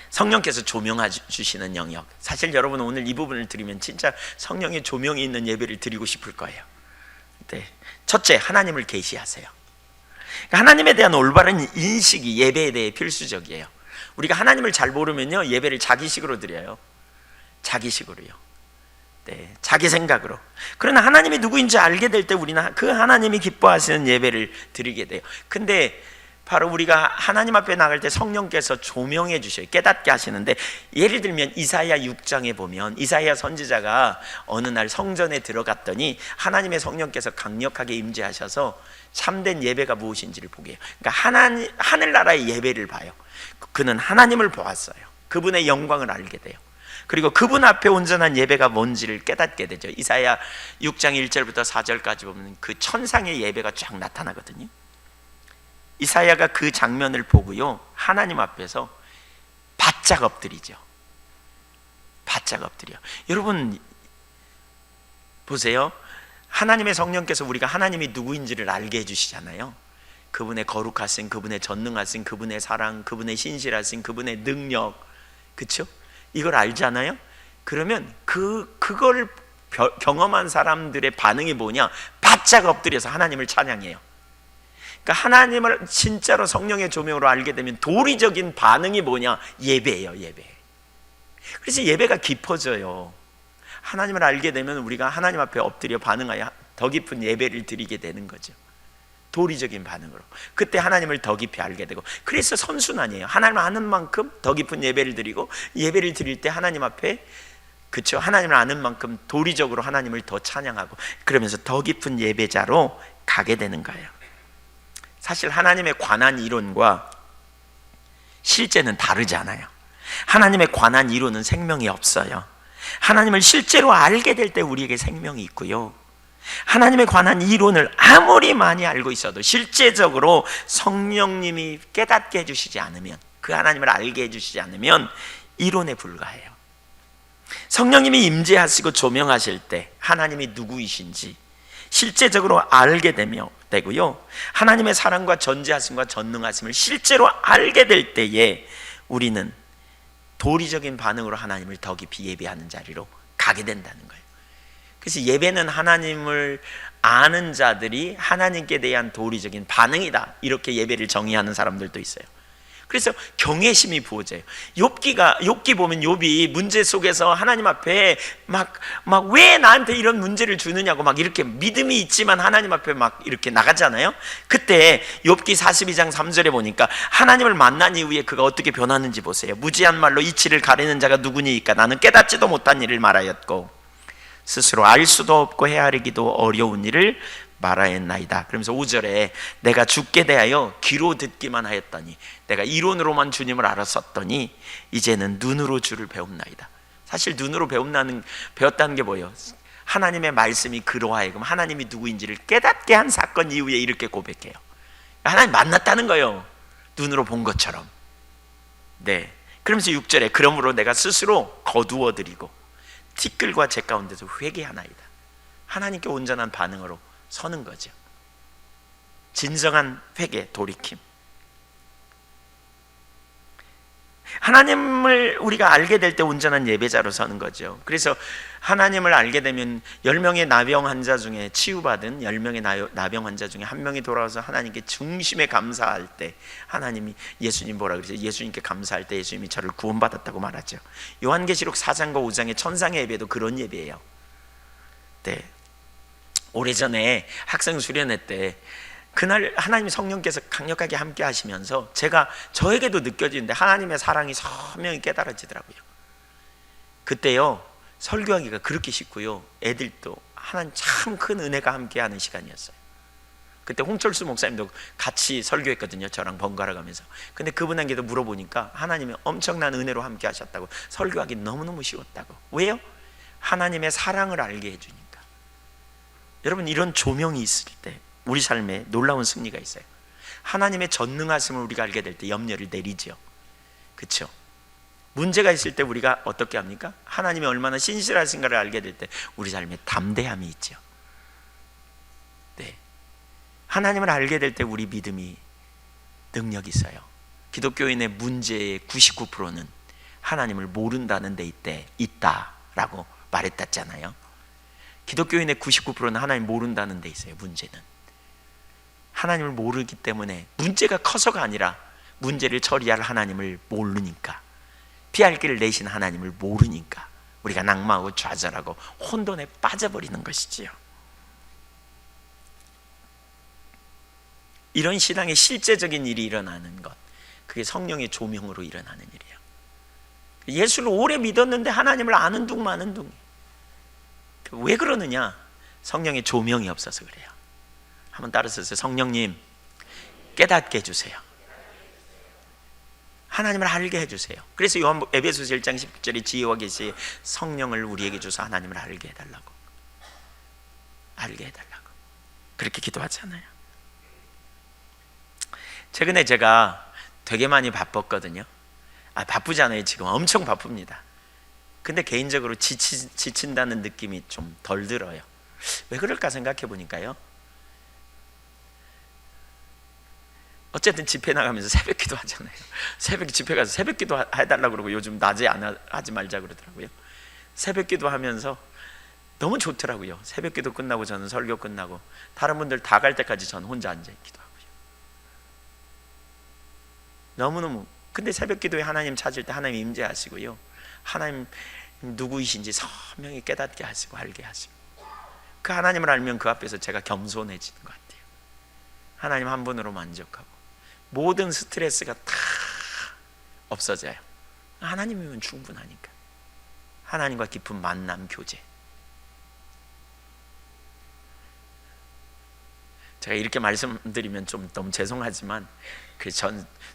성령께서 조명해 주시는 영역, 사실 여러분은 오늘 이 부분을 들으면 진짜 성령의 조명이 있는 예배를 드리고 싶을 거예요. 네. 첫째, 하나님을 계시하세요. 하나님에 대한 올바른 인식이 예배에 대해 필수적이에요. 우리가 하나님을 잘 모르면요, 예배를 자기식으로 드려요. 자기식으로요. 네, 자기 생각으로. 그러나 하나님이 누구인지 알게 될 때 우리는 그 하나님이 기뻐하시는 예배를 드리게 돼요. 근데 바로 우리가 하나님 앞에 나갈 때 성령께서 조명해 주셔요. 깨닫게 하시는데, 예를 들면 이사야 6장에 보면 이사야 선지자가 어느 날 성전에 들어갔더니 하나님의 성령께서 강력하게 임재하셔서 참된 예배가 무엇인지를 보게 해요. 그러니까 하늘나라의 예배를 봐요. 그는 하나님을 보았어요. 그분의 영광을 알게 돼요. 그리고 그분 앞에 온전한 예배가 뭔지를 깨닫게 되죠. 이사야 6장 1절부터 4절까지 보면 그 천상의 예배가 쫙 나타나거든요. 이사야가 그 장면을 보고요, 하나님 앞에서 바짝 엎드리죠. 바짝 엎드려. 여러분 보세요. 하나님의 성령께서 우리가 하나님이 누구인지를 알게 해주시잖아요. 그분의 거룩하신, 그분의 전능하신, 그분의 사랑, 그분의 신실하신, 그분의 능력, 그렇죠? 이걸 알잖아요. 그러면 그걸 경험한 사람들의 반응이 뭐냐? 바짝 엎드려서 하나님을 찬양해요. 그러니까 하나님을 진짜로 성령의 조명으로 알게 되면 도리적인 반응이 뭐냐? 예배예요, 예배. 그래서 예배가 깊어져요. 하나님을 알게 되면 우리가 하나님 앞에 엎드려 반응하여 더 깊은 예배를 드리게 되는 거죠. 도리적인 반응으로. 그때 하나님을 더 깊이 알게 되고, 그래서 선순환이에요. 하나님을 아는 만큼 더 깊은 예배를 드리고, 예배를 드릴 때 하나님 앞에, 그렇죠, 하나님을 아는 만큼 도리적으로 하나님을 더 찬양하고, 그러면서 더 깊은 예배자로 가게 되는 거예요. 사실 하나님에 관한 이론과 실제는 다르잖아요. 하나님에 관한 이론은 생명이 없어요. 하나님을 실제로 알게 될 때 우리에게 생명이 있고요, 하나님에 관한 이론을 아무리 많이 알고 있어도 실제적으로 성령님이 깨닫게 해주시지 않으면, 그 하나님을 알게 해주시지 않으면 이론에 불과해요. 성령님이 임재하시고 조명하실 때 하나님이 누구이신지 실제적으로 알게 되고요, 하나님의 사랑과 전지하심과 전능하심을 실제로 알게 될 때에 우리는 도리적인 반응으로 하나님을 더 깊이 예배하는 자리로 가게 된다는 거예요. 그래서 예배는 하나님을 아는 자들이 하나님께 대한 도리적인 반응이다, 이렇게 예배를 정의하는 사람들도 있어요. 그래서 경외심이 부어져요. 욥기 보면 욥이 문제 속에서 하나님 앞에 막 왜 나한테 이런 문제를 주느냐고 막 이렇게 믿음이 있지만 하나님 앞에 막 이렇게 나가잖아요. 그때 욥기 42장 3절에 보니까 하나님을 만난 이후에 그가 어떻게 변하는지 보세요. 무지한 말로 이치를 가리는 자가 누구니까 나는 깨닫지도 못한 일을 말하였고 스스로 알 수도 없고 헤아리기도 어려운 일을 말하였나이다. 그러면서 5절에 내가 주께 대하여 귀로 듣기만 하였더니 내가 이론으로만 주님을 알았었더니 이제는 눈으로 주를 배움나이다. 사실 눈으로 배웠다는 게 뭐예요? 하나님의 말씀이 그로 하여금 하나님이 누구인지를 깨닫게 한 사건 이후에 이렇게 고백해요. 하나님 만났다는 거예요, 눈으로 본 것처럼. 네. 그러면서 6절에 그러므로 내가 스스로 거두어드리고 티끌과 재 가운데서 회개하나이다. 하나님께 온전한 반응으로 서는 거죠. 진정한 회개, 돌이킴. 하나님을 우리가 알게 될 때 온전한 예배자로 서는 거죠. 그래서 하나님을 알게 되면 10명의 나병 환자 중에 치유받은 10명의 나병 환자 중에 한 명이 돌아와서 하나님께 중심에 감사할 때 하나님이, 예수님 뭐라 그러죠? 예수님께 감사할 때 예수님이 저를 구원받았다고 말하죠. 요한계시록 4장과 5장의 천상의 예배도 그런 예배예요. 네. 오래전에 학생 수련회 때 그날 하나님 성령께서 강력하게 함께 하시면서 저에게도 느껴지는데 하나님의 사랑이 선명히 깨달아지더라고요. 그때요 설교하기가 그렇게 쉽고요, 애들도 하나님 참 큰 은혜가 함께하는 시간이었어요. 그때 홍철수 목사님도 같이 설교했거든요, 저랑 번갈아 가면서. 근데 그분에게도 물어보니까 하나님의 엄청난 은혜로 함께 하셨다고, 설교하기 너무너무 쉬웠다고. 왜요? 하나님의 사랑을 알게 해주니까. 여러분, 이런 조명이 있을 때 우리 삶에 놀라운 승리가 있어요. 하나님의 전능하심을 우리가 알게 될 때 염려를 내리죠. 그렇죠? 문제가 있을 때 우리가 어떻게 합니까? 하나님이 얼마나 신실하신가를 알게 될 때 우리 삶에 담대함이 있죠. 네. 하나님을 알게 될 때 우리 믿음이 능력이 있어요. 기독교인의 문제의 99%는 하나님을 모른다는 데 있다라고 말했잖아요. 기독교인의 99%는 하나님 모른다는 데 있어요. 문제는 하나님을 모르기 때문에, 문제가 커서가 아니라 문제를 처리할 하나님을 모르니까, 피할 길을 내신 하나님을 모르니까 우리가 낙망하고 좌절하고 혼돈에 빠져버리는 것이지요. 이런 신앙의 실제적인 일이 일어나는 것, 그게 성령의 조명으로 일어나는 일이에요. 예수를 오래 믿었는데 하나님을 아는 둥 마는 둥. 왜 그러느냐? 성령의 조명이 없어서 그래요. 한번 따라서세요. 성령님 깨닫게 해주세요. 하나님을 알게 해주세요. 그래서 에베소서 1장 10절에 지혜와 계시의 성령을 우리에게 줘서 하나님을 알게 해달라고 그렇게 기도하잖아요. 최근에 제가 되게 많이 바빴거든요. 바쁘지 않아요. 지금 엄청 바쁩니다. 근데 개인적으로 지친다는 느낌이 좀 덜 들어요. 왜 그럴까 생각해 보니까요, 어쨌든 집회 나가면서 새벽 기도 하잖아요. 새벽 집회 가서 새벽 기도 해달라고 그러고, 요즘 낮에 하지 말자 그러더라고요. 새벽 기도 하면서 너무 좋더라고요. 새벽 기도 끝나고 저는 설교 끝나고 다른 분들 다 갈 때까지 저는 혼자 앉아 기도하고요. 너무너무. 근데 새벽 기도에 하나님 찾을 때 하나님 임재하시고요, 하나님 누구이신지 선명히 깨닫게 하시고 알게 하시고, 그 하나님을 알면 그 앞에서 제가 겸손해지는 것 같아요. 하나님 한 분으로 만족하고 모든 스트레스가 다 없어져요. 하나님이면 충분하니까. 하나님과 깊은 만남, 교제. 제가 이렇게 말씀드리면 좀 너무 죄송하지만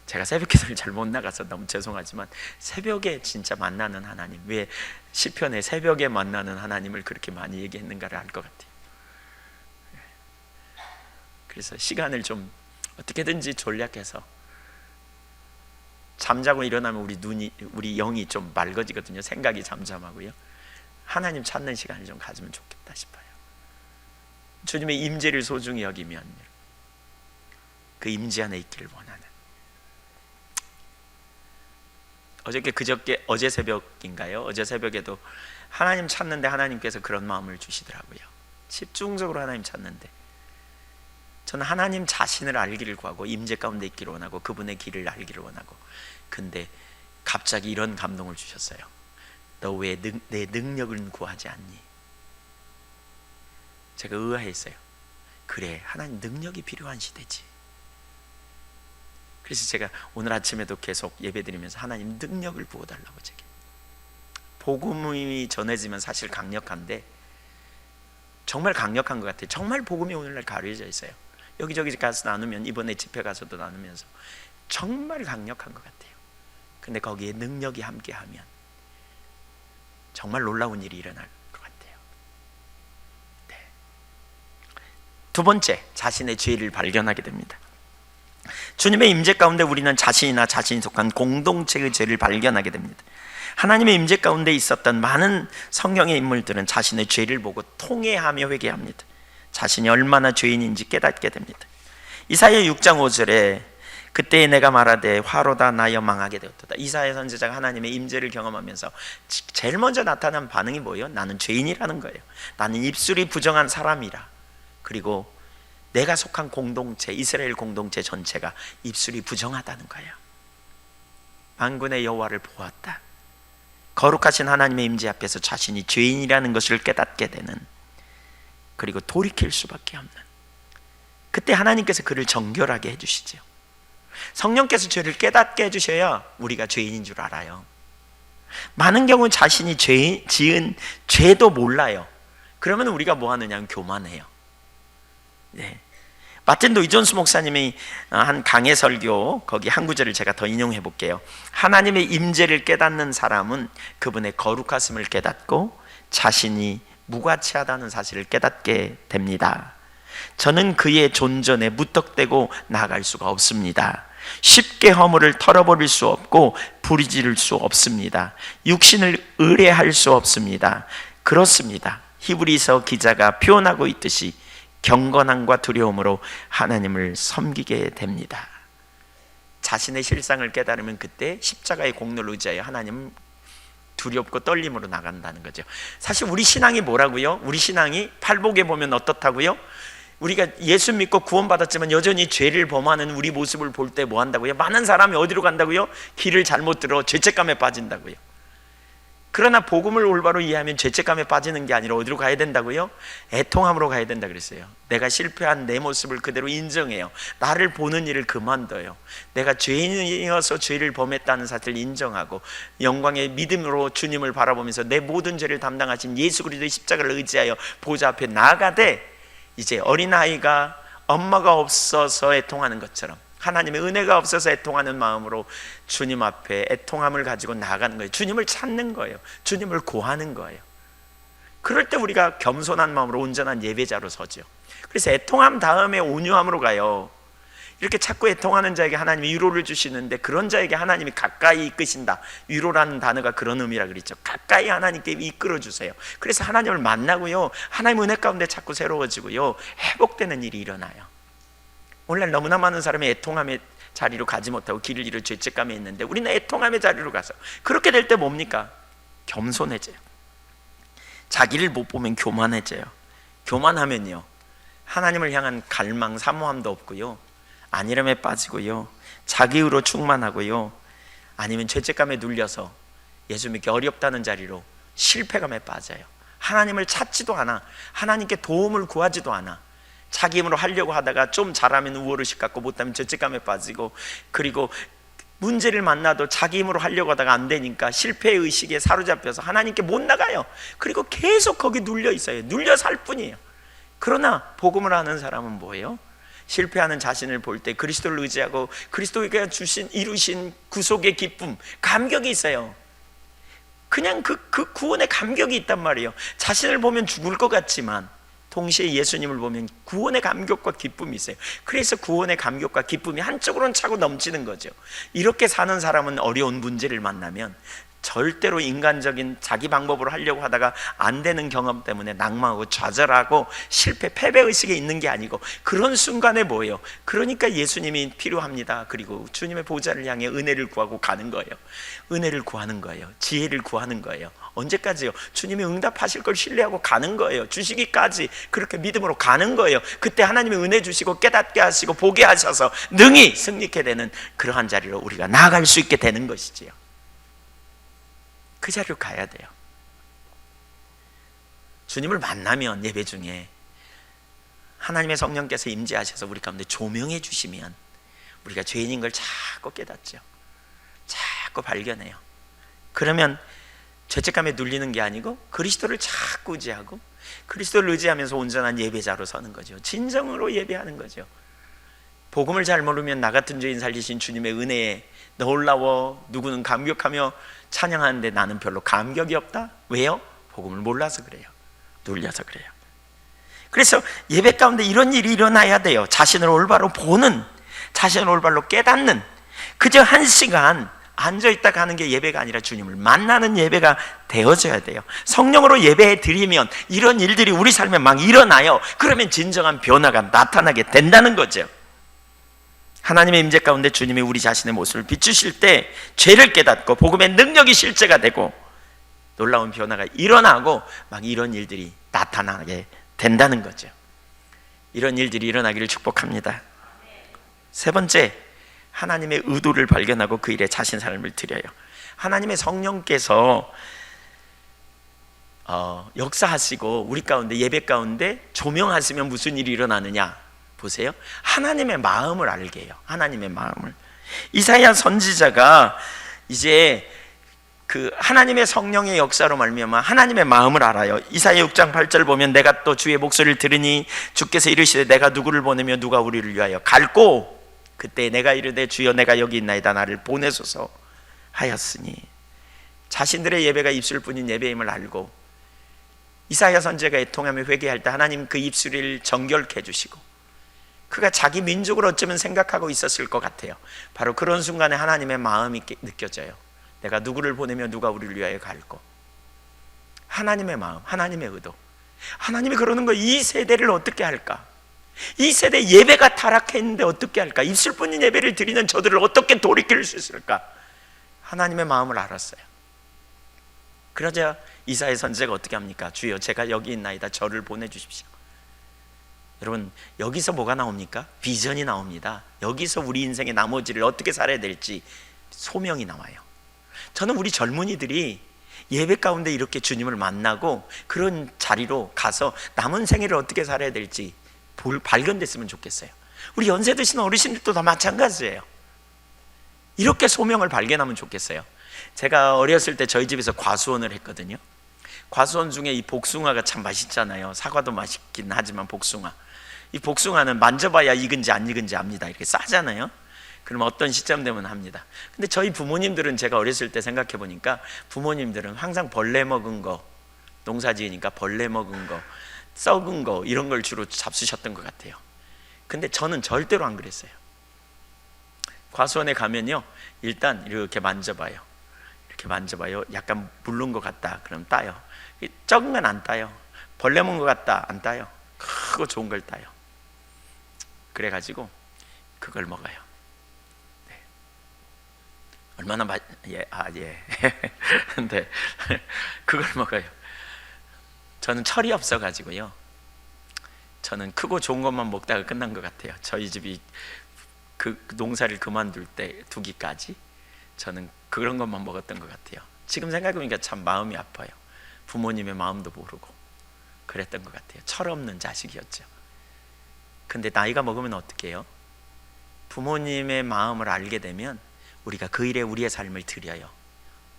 제가 새벽 기도를 잘 못 나가서 너무 죄송하지만 새벽에 진짜 만나는 하나님, 왜 시편에 새벽에 만나는 하나님을 그렇게 많이 얘기했는가를 알 것 같아요. 그래서 시간을 좀 어떻게든지 전략해서 잠자고 일어나면 우리 영이 좀 맑아지거든요. 생각이 잠잠하고요. 하나님 찾는 시간을 좀 가지면 좋겠다 싶어요. 주님의 임재를 소중히 여기면 그 임재 안에 있기를 원하는, 그저께 어제 새벽인가요? 어제 새벽에도 하나님 찾는데 하나님께서 그런 마음을 주시더라고요. 집중적으로 하나님 찾는데 저는 하나님 자신을 알기를 구하고 임재 가운데 있기를 원하고 그분의 길을 알기를 원하고, 근데 갑자기 이런 감동을 주셨어요. 너 왜 내 능력을 구하지 않니? 제가 의아했어요. 그래, 하나님 능력이 필요한 시대지. 그래서 제가 오늘 아침에도 계속 예배드리면서 하나님 능력을 부어달라고, 제게 복음이 전해지면 사실 강력한데 정말 강력한 것 같아요. 정말 복음이 오늘날 가려져 있어요. 여기저기 가서 나누면, 이번에 집회 가서도 나누면서 정말 강력한 것 같아요. 근데 거기에 능력이 함께하면 정말 놀라운 일이 일어날 것 같아요. 네. 두 번째, 자신의 죄를 발견하게 됩니다. 주님의 임재 가운데 우리는 자신이나 자신이 속한 공동체의 죄를 발견하게 됩니다. 하나님의 임재 가운데 있었던 많은 성경의 인물들은 자신의 죄를 보고 통회하며 회개합니다. 자신이 얼마나 죄인인지 깨닫게 됩니다. 이사야 6장 5절에 그때에 내가 말하되 화로다 나여 망하게 되었도다. 이사야 선지자가 하나님의 임재를 경험하면서 제일 먼저 나타난 반응이 뭐예요? 나는 죄인이라는 거예요. 나는 입술이 부정한 사람이라. 그리고 내가 속한 공동체, 이스라엘 공동체 전체가 입술이 부정하다는 거예요. 만군의 여호와를 보았다. 거룩하신 하나님의 임재 앞에서 자신이 죄인이라는 것을 깨닫게 되는, 그리고 돌이킬 수밖에 없는, 그때 하나님께서 그를 정결하게 해주시죠. 성령께서 죄를 깨닫게 해주셔야 우리가 죄인인 줄 알아요. 많은 경우 자신이 지은 죄도 몰라요. 그러면 우리가 뭐 하느냐? 교만해요. 네. 마틴 로이 존스 목사님이 한 강해 설교, 거기 한 구절을 제가 더 인용해 볼게요. 하나님의 임재를 깨닫는 사람은 그분의 거룩하심을 깨닫고 자신이 무가치하다는 사실을 깨닫게 됩니다. 저는 그의 존전에 무턱대고 나아갈 수가 없습니다. 쉽게 허물을 털어버릴 수 없고 부리지를 수 없습니다. 육신을 의뢰할 수 없습니다. 그렇습니다. 히브리서 기자가 표현하고 있듯이 경건함과 두려움으로 하나님을 섬기게 됩니다. 자신의 실상을 깨달으면 그때 십자가의 공로를 의지하여 하나님 두렵고 떨림으로 나간다는 거죠. 사실 우리 신앙이 뭐라고요? 우리 신앙이 팔복에 보면 어떻다고요? 우리가 예수 믿고 구원받았지만 여전히 죄를 범하는 우리 모습을 볼 때 뭐 한다고요? 많은 사람이 어디로 간다고요? 길을 잘못 들어 죄책감에 빠진다고요. 그러나 복음을 올바로 이해하면 죄책감에 빠지는 게 아니라 어디로 가야 된다고요? 애통함으로 가야 된다 그랬어요. 내가 실패한 내 모습을 그대로 인정해요. 나를 보는 일을 그만둬요. 내가 죄인이어서 죄를 범했다는 사실을 인정하고 영광의 믿음으로 주님을 바라보면서 내 모든 죄를 담당하신 예수 그리스도의 십자가를 의지하여 보좌 앞에 나아가되, 이제 어린아이가 엄마가 없어서 애통하는 것처럼 하나님의 은혜가 없어서 애통하는 마음으로 주님 앞에 애통함을 가지고 나아가는 거예요. 주님을 찾는 거예요. 주님을 구하는 거예요. 그럴 때 우리가 겸손한 마음으로 온전한 예배자로 서죠. 그래서 애통함 다음에 온유함으로 가요. 이렇게 자꾸 애통하는 자에게 하나님이 위로를 주시는데, 그런 자에게 하나님이 가까이 이끄신다. 위로라는 단어가 그런 의미라 그랬죠. 가까이 하나님께 이끌어 주세요. 그래서 하나님을 만나고요, 하나님 은혜 가운데 자꾸 새로워지고요, 회복되는 일이 일어나요. 오늘날 너무나 많은 사람이 애통함의 자리로 가지 못하고 길을 잃을 죄책감에 있는데, 우리는 애통함의 자리로 가서 그렇게 될 때 뭡니까? 겸손해져요. 자기를 못 보면 교만해져요. 교만하면요, 하나님을 향한 갈망, 사모함도 없고요, 안일함에 빠지고요, 자기의로 충만하고요, 아니면 죄책감에 눌려서 예수 믿기 어렵다는 자리로 실패감에 빠져요. 하나님을 찾지도 않아. 하나님께 도움을 구하지도 않아. 자기 힘으로 하려고 하다가 좀 잘하면 우월의식 갖고 못하면 죄책감에 빠지고, 그리고 문제를 만나도 자기 힘으로 하려고 하다가 안 되니까 실패의식에 사로잡혀서 하나님께 못 나가요. 그리고 계속 거기 눌려 있어요. 눌려 살 뿐이에요. 그러나 복음을 아는 사람은 뭐예요? 실패하는 자신을 볼 때 그리스도를 의지하고 그리스도가 이루신 구속의 기쁨, 감격이 있어요. 그냥 그 구원의 감격이 있단 말이에요. 자신을 보면 죽을 것 같지만 동시에 예수님을 보면 구원의 감격과 기쁨이 있어요. 그래서 구원의 감격과 기쁨이 한쪽으로는 차고 넘치는 거죠. 이렇게 사는 사람은 어려운 문제를 만나면 절대로 인간적인 자기 방법으로 하려고 하다가 안 되는 경험 때문에 낭망하고 좌절하고 실패, 패배의식에 있는 게 아니고, 그런 순간에 뭐예요? 그러니까 예수님이 필요합니다. 그리고 주님의 보좌를 향해 은혜를 구하고 가는 거예요. 은혜를 구하는 거예요. 지혜를 구하는 거예요. 언제까지요? 주님이 응답하실 걸 신뢰하고 가는 거예요. 주시기까지 그렇게 믿음으로 가는 거예요. 그때 하나님이 은혜 주시고 깨닫게 하시고 보게 하셔서 능히 승리케 되는 그러한 자리로 우리가 나아갈 수 있게 되는 것이지요. 그 자리로 가야 돼요. 주님을 만나면 예배 중에 하나님의 성령께서 임재하셔서 우리 가운데 조명해 주시면 우리가 죄인인 걸 자꾸 깨닫죠. 자꾸 발견해요. 그러면 죄책감에 눌리는 게 아니고 그리스도를 자꾸 의지하고 그리스도를 의지하면서 온전한 예배자로 서는 거죠. 진정으로 예배하는 거죠. 복음을 잘 모르면 나 같은 죄인 살리신 주님의 은혜에 놀라워 누구는 감격하며 찬양하는데 나는 별로 감격이 없다. 왜요? 복음을 몰라서 그래요. 눌려서 그래요. 그래서 예배 가운데 이런 일이 일어나야 돼요. 자신을 올바로 보는, 자신을 올바로 깨닫는, 그저 한 시간 앉아있다 가는 게 예배가 아니라 주님을 만나는 예배가 되어져야 돼요. 성령으로 예배해 드리면 이런 일들이 우리 삶에 막 일어나요. 그러면 진정한 변화가 나타나게 된다는 거죠. 하나님의 임재 가운데 주님이 우리 자신의 모습을 비추실 때 죄를 깨닫고 복음의 능력이 실제가 되고 놀라운 변화가 일어나고 막 이런 일들이 나타나게 된다는 거죠. 이런 일들이 일어나기를 축복합니다. 세 번째, 하나님의 의도를 발견하고 그 일에 자신 삶을 드려요. 하나님의 성령께서 역사하시고 우리 가운데 예배 가운데 조명하시면 무슨 일이 일어나느냐 보세요. 하나님의 마음을 알게 해요. 하나님의 마음을. 이사야 선지자가 이제 그 하나님의 성령의 역사로 말미암아 하나님의 마음을 알아요. 이사야 6장 8절 보면 내가 또 주의 목소리를 들으니 주께서 이르시되 내가 누구를 보내며 누가 우리를 위하여 갈고 그때 내가 이르되 주여 내가 여기 있나이다 나를 보내소서 하였으니, 자신들의 예배가 입술뿐인 예배임을 알고 이사야 선지자가 애통하며 회개할 때 하나님 그 입술을 정결케 해주시고 그가 자기 민족을 어쩌면 생각하고 있었을 것 같아요. 바로 그런 순간에 하나님의 마음이 느껴져요. 내가 누구를 보내며 누가 우리를 위하여 갈고. 하나님의 마음, 하나님의 의도. 하나님이 그러는 거예요. 이 세대를 어떻게 할까? 이 세대 예배가 타락했는데 어떻게 할까? 입술뿐인 예배를 드리는 저들을 어떻게 돌이킬 수 있을까? 하나님의 마음을 알았어요. 그러자 이사야 선지자가 어떻게 합니까? 주여 제가 여기 있나이다 저를 보내주십시오. 여러분, 여기서 뭐가 나옵니까? 비전이 나옵니다. 여기서 우리 인생의 나머지를 어떻게 살아야 될지 소명이 나와요. 저는 우리 젊은이들이 예배 가운데 이렇게 주님을 만나고 그런 자리로 가서 남은 생애를 어떻게 살아야 될지 발견됐으면 좋겠어요. 우리 연세 드신 어르신들도 다 마찬가지예요. 이렇게 소명을 발견하면 좋겠어요. 제가 어렸을 때 저희 집에서 과수원을 했거든요. 과수원 중에 이 복숭아가 참 맛있잖아요. 사과도 맛있긴 하지만 복숭아, 이 복숭아는 만져봐야 익은지 안 익은지 압니다. 이렇게 싸잖아요. 그러면 어떤 시점 되면 합니다. 근데 저희 부모님들은 제가 어렸을 때 생각해 보니까 부모님들은 항상 벌레 먹은 거, 농사 지으니까 벌레 먹은 거, 썩은 거 이런 걸 주로 잡수셨던 것 같아요. 근데 저는 절대로 안 그랬어요. 과수원에 가면요, 일단 이렇게 만져봐요. 이렇게 만져봐요. 약간 물른 것 같다. 그럼 따요. 적은 건 안 따요. 벌레 먹은 것 같다. 안 따요. 크고 좋은 걸 따요. 그래가지고 그걸 먹어요. 네. 얼마나 예. 근데 그걸 먹어요. 저는 철이 없어가지고요. 저는 크고 좋은 것만 먹다가 끝난 것 같아요. 저희 집이 그 농사를 그만둘 때 두기까지 저는 그런 것만 먹었던 것 같아요. 지금 생각해보니까 참 마음이 아파요. 부모님의 마음도 모르고 그랬던 것 같아요. 철없는 자식이었죠. 근데 나이가 먹으면 어떻게 해요? 부모님의 마음을 알게 되면 우리가 그 일에 우리의 삶을 드려요.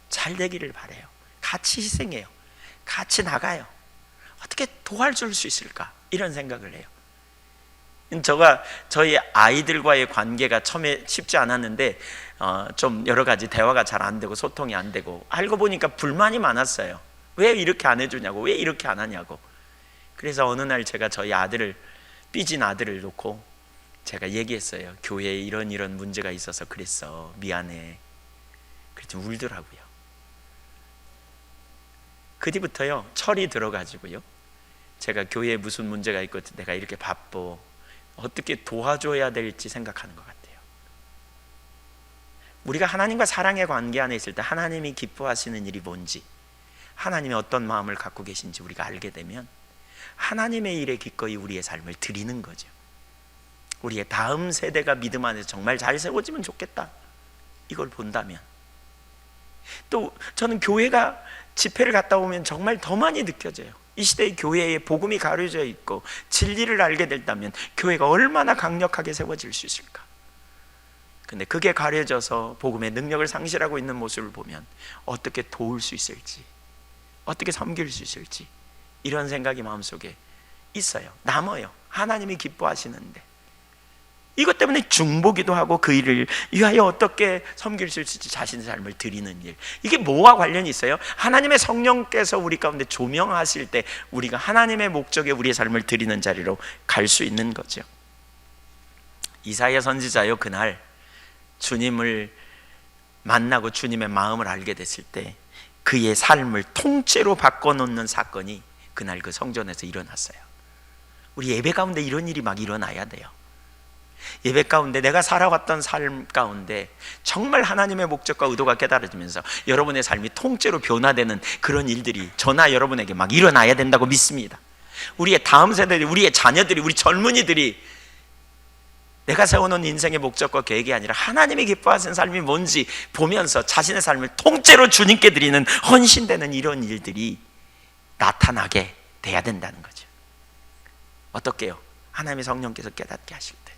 잘 되기를 바라요. 같이 희생해요. 같이 나가요. 어떻게 도와줄 수 있을까? 이런 생각을 해요. 저희 아이들과의 관계가 처음에 쉽지 않았는데 좀 여러 가지 대화가 잘 안 되고 소통이 안 되고, 알고 보니까 불만이 많았어요. 왜 이렇게 안 해주냐고, 왜 이렇게 안 하냐고. 그래서 어느 날 제가 저희 아들을, 삐진 아들을 놓고 제가 얘기했어요. 교회에 이런 문제가 있어서 그랬어, 미안해. 그랬더니 울더라고요. 그 뒤부터요, 철이 들어가지고요, 제가 교회에 무슨 문제가 있고 내가 이렇게 바빠, 어떻게 도와줘야 될지 생각하는 것 같아요. 우리가 하나님과 사랑의 관계 안에 있을 때 하나님이 기뻐하시는 일이 뭔지, 하나님의 어떤 마음을 갖고 계신지 우리가 알게 되면 하나님의 일에 기꺼이 우리의 삶을 드리는 거죠. 우리의 다음 세대가 믿음 안에서 정말 잘 세워지면 좋겠다, 이걸 본다면. 또 저는 교회가 집회를 갔다 오면 정말 더 많이 느껴져요. 이 시대의 교회에 복음이 가려져 있고 진리를 알게 된다면 교회가 얼마나 강력하게 세워질 수 있을까. 근데 그게 가려져서 복음의 능력을 상실하고 있는 모습을 보면 어떻게 도울 수 있을지, 어떻게 섬길 수 있을지, 이런 생각이 마음속에 있어요. 남아요. 하나님이 기뻐하시는데 이것 때문에 중보기도 하고 그 일을 위하여 어떻게 섬길 수 있을지 자신의 삶을 드리는 일, 이게 뭐와 관련이 있어요? 하나님의 성령께서 우리 가운데 조명하실 때 우리가 하나님의 목적에 우리의 삶을 드리는 자리로 갈 수 있는 거죠. 이사야 선지자요, 그날 주님을 만나고 주님의 마음을 알게 됐을 때 그의 삶을 통째로 바꿔놓는 사건이 그날 그 성전에서 일어났어요. 우리 예배 가운데 이런 일이 막 일어나야 돼요. 예배 가운데 내가 살아왔던 삶 가운데 정말 하나님의 목적과 의도가 깨달아지면서 여러분의 삶이 통째로 변화되는 그런 일들이 저나 여러분에게 막 일어나야 된다고 믿습니다. 우리의 다음 세대들이, 우리의 자녀들이, 우리 젊은이들이 내가 세워놓은 인생의 목적과 계획이 아니라 하나님이 기뻐하시는 삶이 뭔지 보면서 자신의 삶을 통째로 주님께 드리는 헌신되는 이런 일들이 나타나게 돼야 된다는 거죠. 어떻게요? 하나님의 성령께서 깨닫게 하실 때.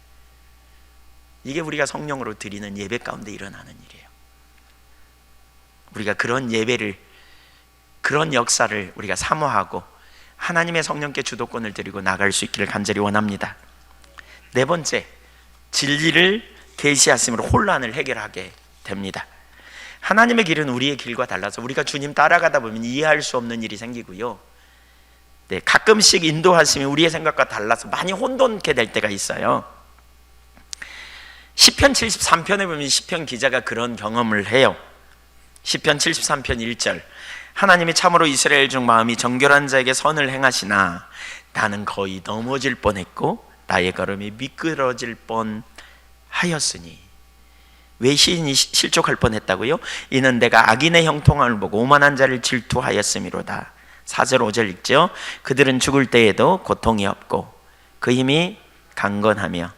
이게 우리가 성령으로 드리는 예배 가운데 일어나는 일이에요. 우리가 그런 예배를, 그런 역사를 우리가 사모하고 하나님의 성령께 주도권을 드리고 나갈 수 있기를 간절히 원합니다. 네 번째, 진리를 계시하심으로 혼란을 해결하게 됩니다. 하나님의 길은 우리의 길과 달라서 우리가 주님 따라가다 보면 이해할 수 없는 일이 생기고요, 가끔씩 인도하심이 우리의 생각과 달라서 많이 혼돈케 될 때가 있어요. 시편 73편에 보면 시편 기자가 그런 경험을 해요. 시편 73편 1절, 하나님이 참으로 이스라엘 중 마음이 정결한 자에게 선을 행하시나 나는 거의 넘어질 뻔했고 나의 걸음이 미끄러질 뻔하였으니. 왜 시인이 실족할 뻔했다고요? 이는 내가 악인의 형통함을 보고 오만한 자를 질투하였음이로다. 4절 5절 읽죠. 그들은 죽을 때에도 고통이 없고 그 힘이 강건하며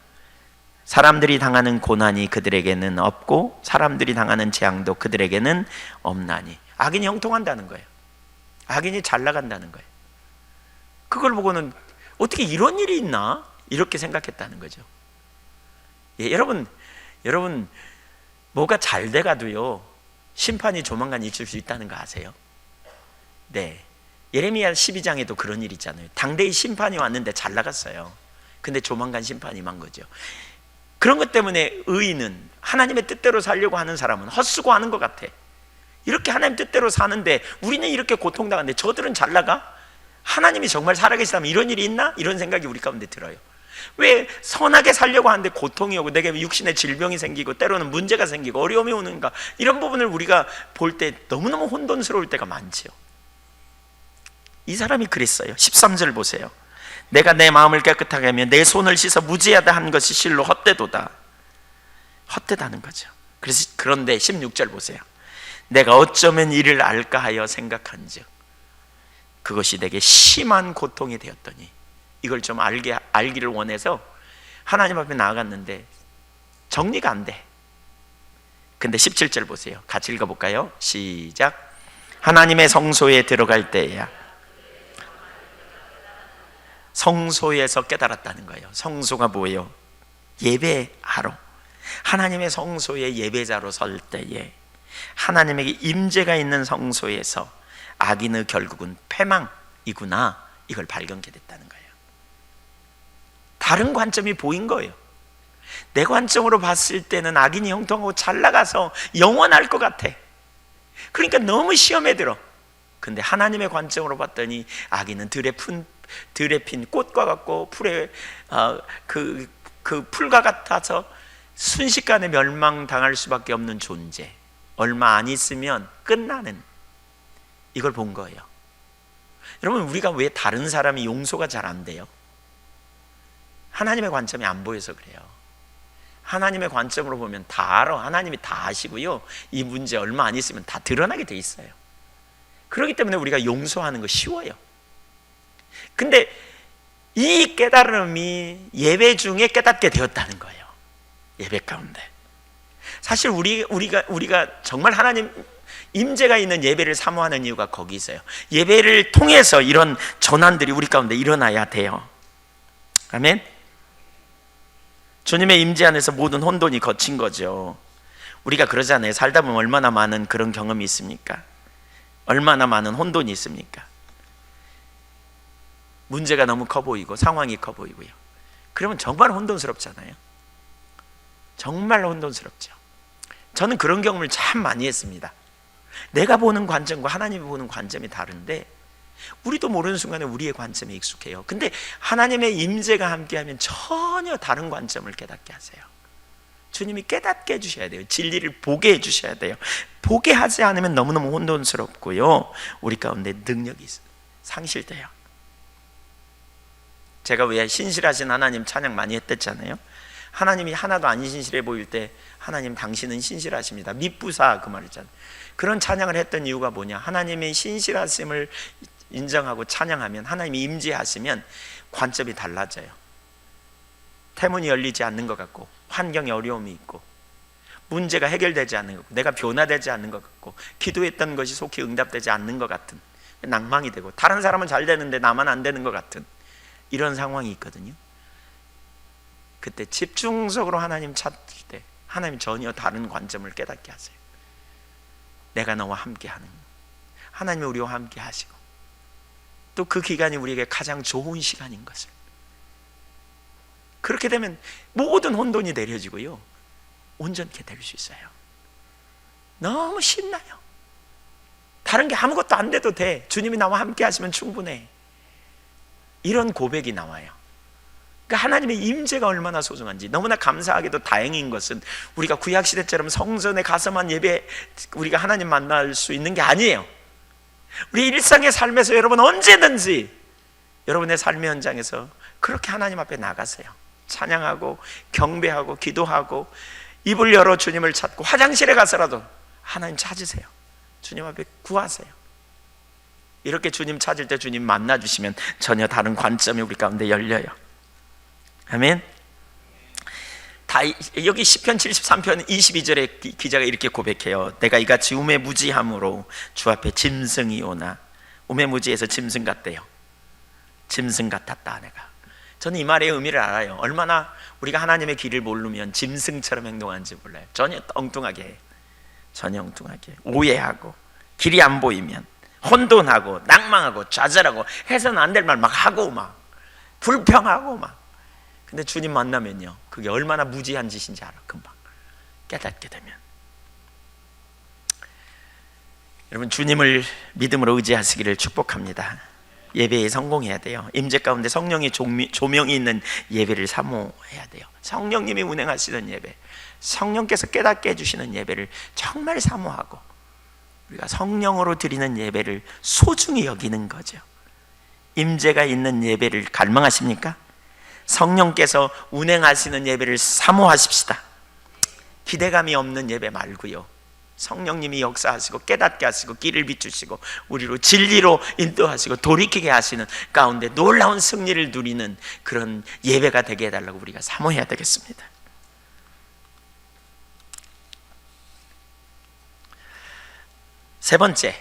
사람들이 당하는 고난이 그들에게는 없고 사람들이 당하는 재앙도 그들에게는 없나니. 악인이 형통한다는 거예요. 악인이 잘 나간다는 거예요. 그걸 보고는 어떻게 이런 일이 있나? 이렇게 생각했다는 거죠. 예, 여러분 뭐가 잘 돼가도요 심판이 조만간 있을 수 있다는 거 아세요? 네, 예레미야 12장에도 그런 일 있잖아요. 당대의 심판이 왔는데 잘 나갔어요. 근데 조만간 심판이 임한 거죠. 그런 것 때문에 의인은, 하나님의 뜻대로 살려고 하는 사람은 헛수고하는 것 같아. 이렇게 하나님 뜻대로 사는데 우리는 이렇게 고통당하는데 저들은 잘 나가? 하나님이 정말 살아계시다면 이런 일이 있나? 이런 생각이 우리 가운데 들어요. 왜 선하게 살려고 하는데 고통이 오고 내게 육신의 질병이 생기고 때로는 문제가 생기고 어려움이 오는가? 이런 부분을 우리가 볼 때 너무너무 혼돈스러울 때가 많지요. 이 사람이 그랬어요. 13절 보세요. 내가 내 마음을 깨끗하게 하며 내 손을 씻어 무지하다 한 것이 실로 헛되도다. 헛되다는 거죠. 그런데 16절 보세요. 내가 어쩌면 이를 알까 하여 생각한즉 그것이 내게 심한 고통이 되었더니. 이걸 좀 알기를 원해서 하나님 앞에 나아갔는데 정리가 안 돼. 근데 17절 보세요. 같이 읽어볼까요? 시작. 하나님의 성소에 들어갈 때야 성소에서 깨달았다는 거예요. 성소가 뭐예요? 예배하러, 하나님의 성소에 예배자로 설 때에 하나님에게 임재가 있는 성소에서 악인의 결국은 패망이구나, 이걸 발견하게 됐다는 거예요. 다른 관점이 보인 거예요. 내 관점으로 봤을 때는 악인이 형통하고 잘 나가서 영원할 것 같아. 그러니까 너무 시험에 들어. 근데 하나님의 관점으로 봤더니 악인은 들에 핀 꽃과 같고 풀에 그 풀과 같아서 순식간에 멸망당할 수밖에 없는 존재, 얼마 안 있으면 끝나는, 이걸 본 거예요. 여러분, 우리가 왜 다른 사람이 용서가 잘 안 돼요? 하나님의 관점이 안 보여서 그래요. 하나님의 관점으로 보면 다 알아. 하나님이 다 아시고요, 이 문제 얼마 안 있으면 다 드러나게 돼 있어요. 그렇기 때문에 우리가 용서하는 거 쉬워요. 근데 이 깨달음이 예배 중에 깨닫게 되었다는 거예요. 예배 가운데. 사실 우리가 정말 하나님 임재가 있는 예배를 사모하는 이유가 거기 있어요. 예배를 통해서 이런 전환들이 우리 가운데 일어나야 돼요. 아멘. 주님의 임재 안에서 모든 혼돈이 거친 거죠. 우리가 그러잖아요. 살다 보면 얼마나 많은 그런 경험이 있습니까? 얼마나 많은 혼돈이 있습니까? 문제가 너무 커 보이고 상황이 커 보이고요. 그러면 정말 혼돈스럽잖아요. 정말 혼돈스럽죠. 저는 그런 경험을 참 많이 했습니다. 내가 보는 관점과 하나님이 보는 관점이 다른데 우리도 모르는 순간에 우리의 관점에 익숙해요. 근데 하나님의 임재가 함께하면 전혀 다른 관점을 깨닫게 하세요. 주님이 깨닫게 해주셔야 돼요. 진리를 보게 해주셔야 돼요. 보게 하지 않으면 너무너무 혼돈스럽고요, 우리 가운데 능력이 상실돼요. 제가 왜 신실하신 하나님 찬양 많이 했댔잖아요. 하나님이 하나도 안 신실해 보일 때 하나님 당신은 신실하십니다, 미쁘사, 그 말이잖아요. 그런 찬양을 했던 이유가 뭐냐, 하나님의 신실하심을 인정하고 찬양하면, 하나님이 임재하시면 관점이 달라져요. 태문이 열리지 않는 것 같고, 환경에 어려움이 있고, 문제가 해결되지 않는 것 같고, 내가 변화되지 않는 것 같고, 기도했던 것이 속히 응답되지 않는 것 같은, 낭망이 되고, 다른 사람은 잘 되는데 나만 안 되는 것 같은 이런 상황이 있거든요. 그때 집중적으로 하나님 찾을 때 하나님 전혀 다른 관점을 깨닫게 하세요. 내가 너와 함께하는, 하나님이 우리와 함께 하시고, 또 그 기간이 우리에게 가장 좋은 시간인 것을, 그렇게 되면 모든 혼돈이 내려지고요, 온전케 될 수 있어요. 너무 신나요. 다른 게 아무것도 안 돼도 돼. 주님이 나와 함께 하시면 충분해. 이런 고백이 나와요. 그러니까 하나님의 임재가 얼마나 소중한지. 너무나 감사하게도 다행인 것은 우리가 구약시대처럼 성전에 가서만 예배, 우리가 하나님 만날 수 있는 게 아니에요. 우리 일상의 삶에서 여러분 언제든지 여러분의 삶의 현장에서 그렇게 하나님 앞에 나가세요. 찬양하고 경배하고 기도하고 입을 열어 주님을 찾고, 화장실에 가서라도 하나님 찾으세요. 주님 앞에 구하세요. 이렇게 주님 찾을 때 주님 만나주시면 전혀 다른 관점이 우리 가운데 열려요. 아멘. 여기 시편 73편 22절에 기자가 이렇게 고백해요. 내가 이같이 우매무지함으로 주 앞에 짐승이 오나. 우매무지해서 짐승 같대요. 짐승 같았다 내가. 저는 이 말의 의미를 알아요. 얼마나 우리가 하나님의 길을 모르면 짐승처럼 행동하는지 몰라요. 전혀 엉뚱하게, 전혀 엉뚱하게 오해하고, 길이 안 보이면 혼돈하고 낭망하고 좌절하고 해서는 안 될 말 막 하고, 막 불평하고 막. 근데 주님 만나면요, 그게 얼마나 무지한 짓인지 알아. 금방 깨닫게 되면. 여러분, 주님을 믿음으로 의지하시기를 축복합니다. 예배에 성공해야 돼요. 임재 가운데 성령의 조명이 있는 예배를 사모해야 돼요. 성령님이 운행하시는 예배, 성령께서 깨닫게 해주시는 예배를 정말 사모하고, 우리가 성령으로 드리는 예배를 소중히 여기는 거죠. 임재가 있는 예배를 갈망하십니까? 성령께서 운행하시는 예배를 사모하십시다. 기대감이 없는 예배 말고요, 성령님이 역사하시고 깨닫게 하시고 길을 비추시고 우리로 진리로 인도하시고 돌이키게 하시는 가운데 놀라운 승리를 누리는 그런 예배가 되게 해달라고 우리가 사모해야 되겠습니다. 세 번째,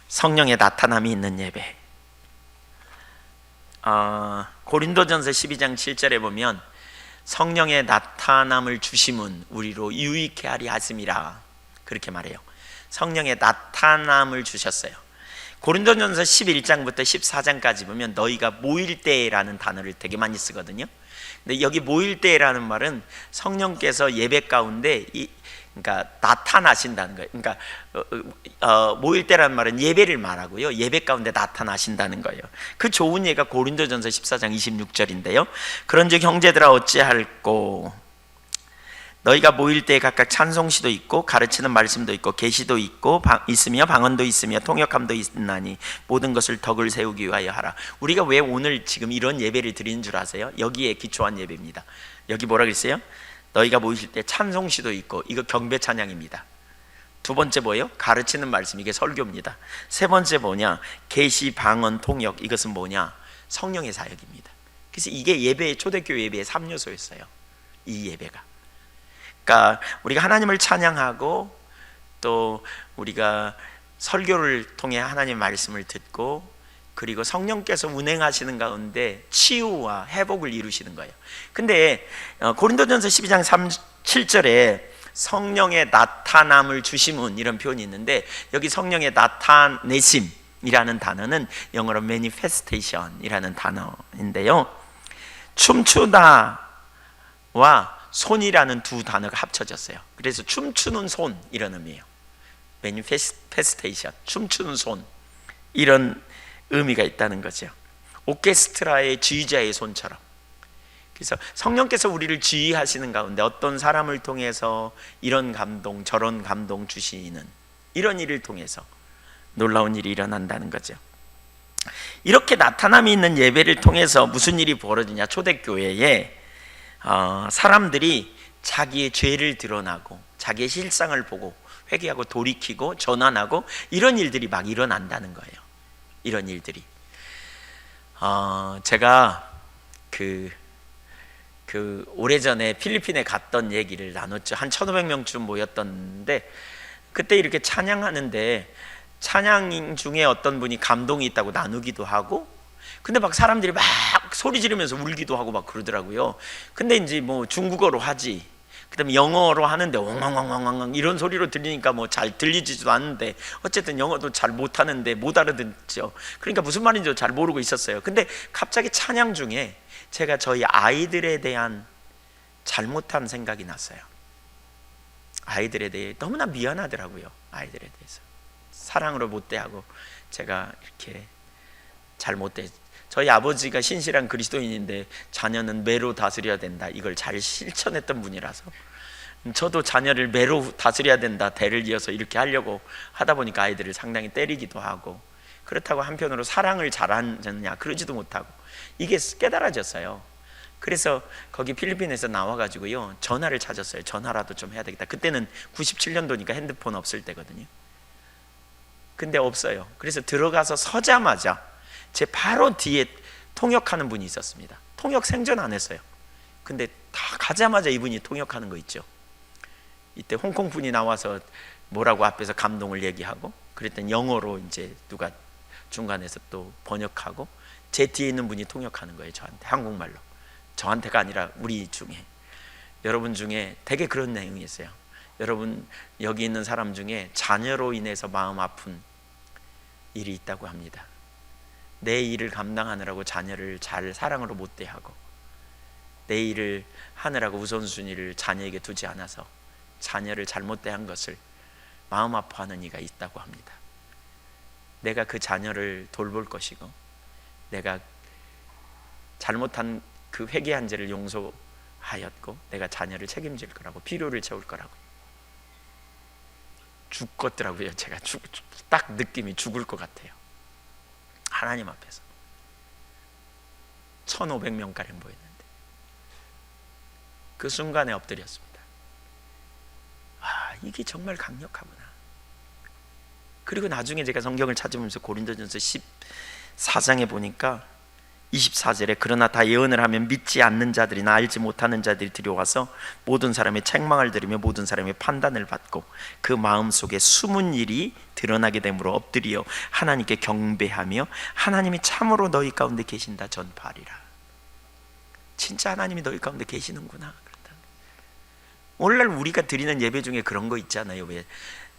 성령의 나타남이 있는 예배. 고린도전서 12장 7절에 보면 성령의 나타남을 주심은 우리로 유익케 하리 하심이라 그렇게 말해요. 성령의 나타남을 주셨어요. 고린도전서 11장부터 14장까지 보면 너희가 모일 때라는 단어를 되게 많이 쓰거든요. 근데 여기 모일 때라는 말은 성령께서 예배 가운데 그러니까 나타나신다는 거예요. 그러니까 모일 때라는 말은 예배를 말하고요. 예배 가운데 나타나신다는 거예요. 그 좋은 예가 고린도전서 14장 26절인데요. 그런즉 형제들아 어찌할꼬 너희가 모일 때에 각각 찬송시도 있고 가르치는 말씀도 있고 계시도 있고 있으며 방언도 있으며 통역함도 있나니 모든 것을 덕을 세우기 위하여 하라. 우리가 왜 오늘 지금 이런 예배를 드리는 줄 아세요? 여기에 기초한 예배입니다. 여기 뭐라 그랬어요? 너희가 모이실 때 찬송시도 있고, 이거 경배 찬양입니다. 두 번째 뭐예요? 가르치는 말씀, 이게 설교입니다. 세 번째 뭐냐? 계시, 방언, 통역, 이것은 뭐냐? 성령의 사역입니다. 그래서 이게 예배의 초대교회 예배의 3요소였어요. 이 예배가. 그러니까 우리가 하나님을 찬양하고 또 우리가 설교를 통해 하나님의 말씀을 듣고 그리고 성령께서 운행하시는 가운데 치유와 회복을 이루시는 거예요. 근데 고린도전서 12장 7절에 성령의 나타남을 주심은 이런 표현이 있는데 여기 성령의 나타내심이라는 단어는 영어로 manifestation이라는 단어인데요. 춤추다와 손이라는 두 단어가 합쳐졌어요. 그래서 춤추는 손 이런 의미예요. manifestation, 춤추는 손 이런 의미가 있다는 거죠. 오케스트라의 지휘자의 손처럼. 그래서 성령께서 우리를 지휘하시는 가운데 어떤 사람을 통해서 이런 감동 저런 감동 주시는 이런 일을 통해서 놀라운 일이 일어난다는 거죠. 이렇게 나타남이 있는 예배를 통해서 무슨 일이 벌어지냐? 초대교회에 사람들이 자기의 죄를 드러나고 자기의 실상을 보고 회개하고 돌이키고 전환하고 이런 일들이 막 일어난다는 거예요. 이런 일들이 제가 그 오래전에 필리핀에 갔던 얘기를 나눴죠. 한 1,500명쯤 모였던데 그때 이렇게 찬양하는데 찬양 중에 어떤 분이 감동이 있다고 나누기도 하고 근데 막 사람들이 막 소리 지르면서 울기도 하고 막 그러더라고요. 근데 이제 뭐 중국어로 하지 그다음에 영어로 하는데 엉엉엉엉엉 이런 소리로 들리니까 뭐 잘 들리지도 않는데 어쨌든 영어도 잘 못하는데 못 알아듣죠. 그러니까 무슨 말인지 잘 모르고 있었어요. 근데 갑자기 찬양 중에 제가 저희 아이들에 대한 잘못한 생각이 났어요. 아이들에 대해 너무나 미안하더라고요. 아이들에 대해서 사랑으로 못 대하고 제가 이렇게 잘못돼. 저희 아버지가 신실한 그리스도인인데 자녀는 매로 다스려야 된다 이걸 잘 실천했던 분이라서 저도 자녀를 매로 다스려야 된다 대를 이어서 이렇게 하려고 하다 보니까 아이들을 상당히 때리기도 하고 그렇다고 한편으로 사랑을 잘하느냐 그러지도 못하고 이게 깨달아졌어요. 그래서 거기 필리핀에서 나와가지고요 전화를 찾았어요. 전화라도 좀 해야 되겠다. 그때는 97년도니까 핸드폰 없을 때거든요. 근데 없어요. 그래서 들어가서 서자마자 제 바로 뒤에 통역하는 분이 있었습니다. 통역 생전 안 했어요. 근데 다 가자마자 이분이 통역하는 거 있죠. 이때 홍콩 분이 나와서 뭐라고 앞에서 감동을 얘기하고 그랬더니 영어로 이제 누가 중간에서 또 번역하고 제 뒤에 있는 분이 통역하는 거예요. 저한테 한국말로. 저한테가 아니라 우리 중에 여러분 중에 되게 그런 내용이 있어요. 여러분 여기 있는 사람 중에 자녀로 인해서 마음 아픈 일이 있다고 합니다. 내 일을 감당하느라고 자녀를 잘 사랑으로 못 대하고 내 일을 하느라고 우선순위를 자녀에게 두지 않아서 자녀를 잘못 대한 것을 마음 아파하는 이가 있다고 합니다. 내가 그 자녀를 돌볼 것이고 내가 잘못한 그 회개한 죄를 용서하였고 내가 자녀를 책임질 거라고 필요를 채울 거라고 죽겠더라고요. 제가 딱 느낌이 죽을 것 같아요. 하나님 앞에서 1,500명가량 모였는데 그 순간에 엎드렸습니다. 이게 정말 강력하구나. 그리고 나중에 제가 성경을 찾으면서 고린도전서 14장에 보니까 24절에 그러나 다 예언을 하면 믿지 않는 자들이나 알지 못하는 자들이 들여와서 모든 사람의 책망을 들으며 모든 사람의 판단을 받고 그 마음속에 숨은 일이 드러나게 되므로 엎드려 하나님께 경배하며 하나님이 참으로 너희 가운데 계신다 전파하리라. 진짜 하나님이 너희 가운데 계시는구나. 오늘날 우리가 드리는 예배 중에 그런 거 있잖아요. 왜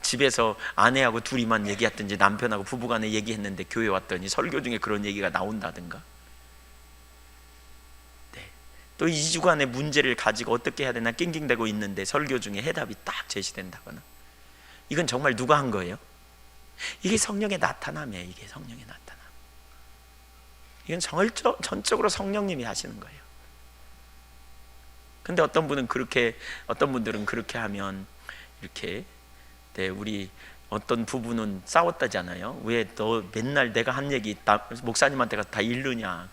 집에서 아내하고 둘이만 얘기했든지 남편하고 부부간에 얘기했는데 교회 왔더니 설교 중에 그런 얘기가 나온다든가, 또 2주간의 문제를 가지고 어떻게 해야 되나 낑낑대고 있는데 설교 중에 해답이 딱 제시된다거나. 이건 정말 누가 한 거예요? 이게 성령의 나타남이에요. 이게 성령의 나타남. 이건 전적으로 성령님이 하시는 거예요. 근데 어떤 분들은 그렇게 하면 이렇게, 우리 어떤 부부는 싸웠다잖아요. 왜 너 맨날 내가 한 얘기 목사님한테 가서 다 일르냐.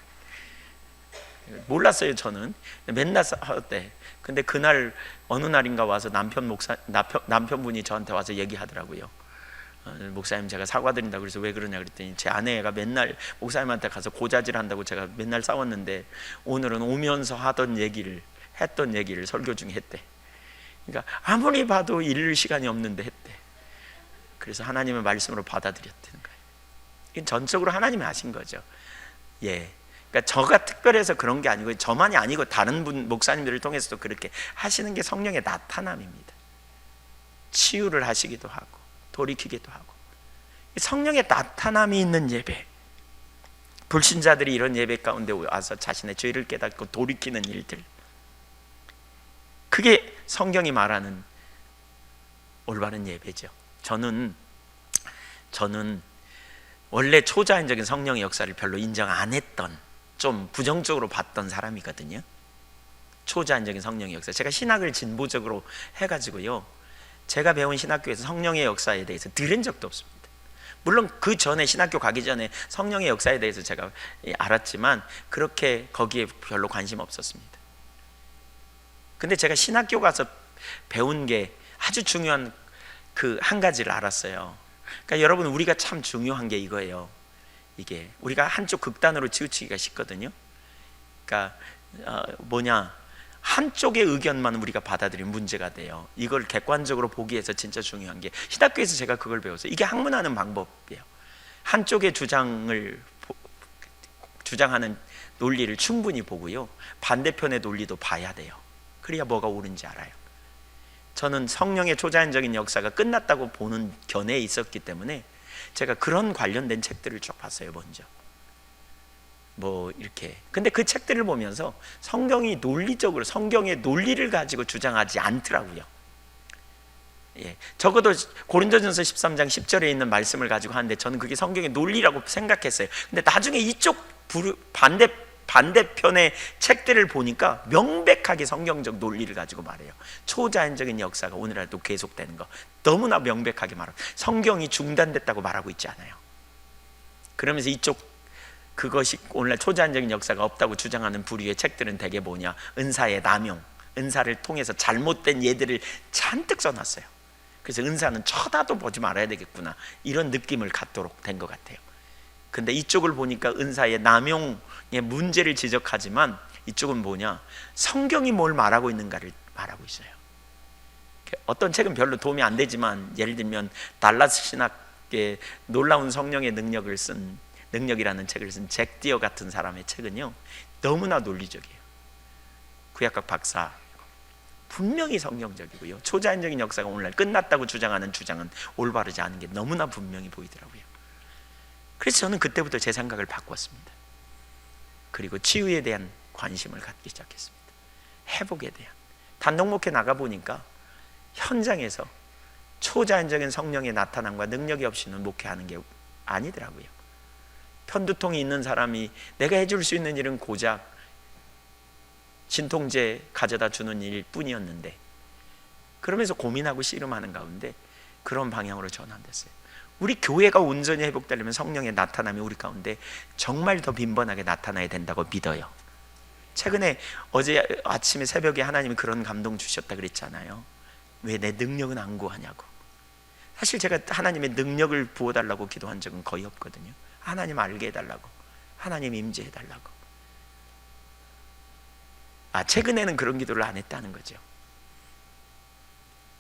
몰랐어요. 저는 맨날 싸웠대. 근데 그날 어느 날인가 와서 남편분이 저한테 와서 얘기하더라고요. 목사님 제가 사과드린다고. 그래서 왜 그러냐 그랬더니 제 아내가 맨날 목사님한테 가서 고자질한다고 제가 맨날 싸웠는데 오늘은 오면서 했던 얘기를 설교 중에 했대. 그러니까 아무리 봐도 잃을 시간이 없는데 했대. 그래서 하나님의 말씀으로 받아들였다는 거예요. 이건 전적으로 하나님이 하신 거죠. 예. 그러니까 저가 특별해서 그런 게 아니고, 저만이 아니고 다른 목사님들을 통해서도 그렇게 하시는 게 성령의 나타남입니다. 치유를 하시기도 하고 돌이키기도 하고. 성령의 나타남이 있는 예배, 불신자들이 이런 예배 가운데 와서 자신의 죄를 깨닫고 돌이키는 일들, 그게 성경이 말하는 올바른 예배죠. 저는 원래 초자연적인 성령의 역사를 별로 인정 안 했던, 좀 부정적으로 봤던 사람이거든요. 초자연적인 성령의 역사. 제가 신학을 진보적으로 해가지고요, 제가 배운 신학교에서 성령의 역사에 대해서 들은 적도 없습니다. 물론 그 전에, 신학교 가기 전에 성령의 역사에 대해서 제가 알았지만 그렇게 거기에 별로 관심 없었습니다. 근데 제가 신학교 가서 배운 게 아주 중요한 그 한 가지를 알았어요. 그러니까 여러분, 우리가 참 중요한 게 이거예요. 이게 우리가 한쪽 극단으로 치우치기가 쉽거든요. 그러니까 한쪽의 의견만 우리가 받아들이면 문제가 돼요. 이걸 객관적으로 보기 위해서 진짜 중요한 게, 신학교에서 제가 그걸 배웠어요. 이게 학문하는 방법이에요. 한쪽의 주장하는 논리를 충분히 보고요, 반대편의 논리도 봐야 돼요. 그래야 뭐가 옳은지 알아요. 저는 성령의 초자연적인 역사가 끝났다고 보는 견해에 있었기 때문에 제가 그런 관련된 책들을 쭉 봤어요. 먼저 이렇게. 근데 그 책들을 보면서 성경이 논리적으로 성경의 논리를 가지고 주장하지 않더라고요. 예, 적어도 고린도전서 13장 10절에 있는 말씀을 가지고 하는데 저는 그게 성경의 논리라고 생각했어요. 근데 나중에 이쪽 반대편의 책들을 보니까 명백하게 성경적 논리를 가지고 말해요. 초자연적인 역사가 오늘날도 계속되는 거 너무나 명백하게 말하고, 성경이 중단됐다고 말하고 있지 않아요. 그러면서 그것이 오늘날 초자연적인 역사가 없다고 주장하는 부류의 책들은 대개 뭐냐, 은사의 남용, 은사를 통해서 잘못된 예들을 잔뜩 써놨어요. 그래서 은사는 쳐다도 보지 말아야 되겠구나, 이런 느낌을 갖도록 된 것 같아요. 근데 이쪽을 보니까 은사의 남용의 문제를 지적하지만 이쪽은 뭐냐, 성경이 뭘 말하고 있는가를 말하고 있어요. 어떤 책은 별로 도움이 안 되지만, 예를 들면 달라스 신학의 놀라운 성령의 능력이라는 책을 쓴 잭 디어 같은 사람의 책은요, 너무나 논리적이에요. 구약학 박사, 분명히 성경적이고요, 초자연적인 역사가 오늘날 끝났다고 주장하는 주장은 올바르지 않은 게 너무나 분명히 보이더라고요. 그래서 저는 그때부터 제 생각을 바꿨습니다. 그리고 치유에 대한 관심을 갖기 시작했습니다. 회복에 대한. 단독목회 나가보니까 현장에서 초자연적인 성령의 나타남과 능력이 없이는 목회하는 게 아니더라고요. 편두통이 있는 사람이 내가 해줄 수 있는 일은 고작 진통제 가져다 주는 일 뿐이었는데, 그러면서 고민하고 씨름하는 가운데 그런 방향으로 전환됐어요. 우리 교회가 온전히 회복되려면 성령의 나타남이 우리 가운데 정말 더 빈번하게 나타나야 된다고 믿어요. 최근에 어제 아침에 새벽에 하나님이 그런 감동 주셨다 그랬잖아요. 왜 내 능력은 안 구하냐고. 사실 제가 하나님의 능력을 부어달라고 기도한 적은 거의 없거든요. 하나님 알게 해달라고, 하나님 임재해달라고. 최근에는 그런 기도를 안 했다는 거죠.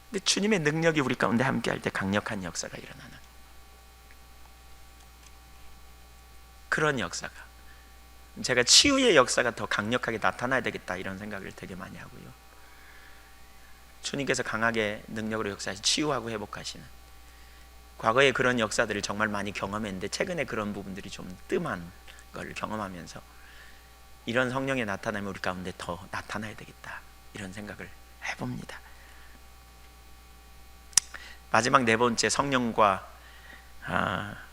근데 주님의 능력이 우리 가운데 함께할 때 강력한 역사가 일어나는 그런 역사가, 제가 치유의 역사가 더 강력하게 나타나야 되겠다 이런 생각을 되게 많이 하고요. 주님께서 강하게 능력으로 역사하시 치유하고 회복하시는, 과거에 그런 역사들을 정말 많이 경험했는데 최근에 그런 부분들이 좀 뜸한 걸 경험하면서 이런 성령의 나타남이 우리 가운데 더 나타나야 되겠다 이런 생각을 해봅니다. 마지막 네 번째, 성령과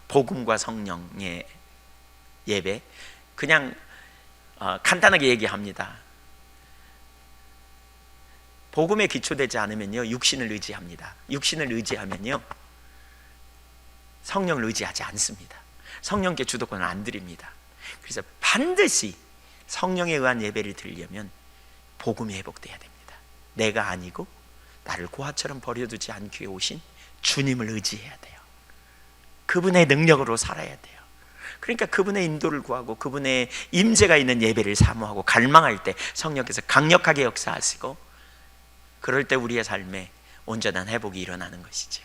복음과 성령의 예배. 그냥 간단하게 얘기합니다. 복음에 기초되지 않으면요, 육신을 의지합니다. 육신을 의지하면요, 성령을 의지하지 않습니다. 성령께 주도권을 안 드립니다. 그래서 반드시 성령에 의한 예배를 드리려면 복음이 회복돼야 됩니다. 내가 아니고 나를 고아처럼 버려두지 않기 위해 오신 주님을 의지해야 돼요. 그분의 능력으로 살아야 돼요. 그러니까 그분의 인도를 구하고 그분의 임재가 있는 예배를 사모하고 갈망할 때 성령께서 강력하게 역사하시고, 그럴 때 우리의 삶에 온전한 회복이 일어나는 것이죠.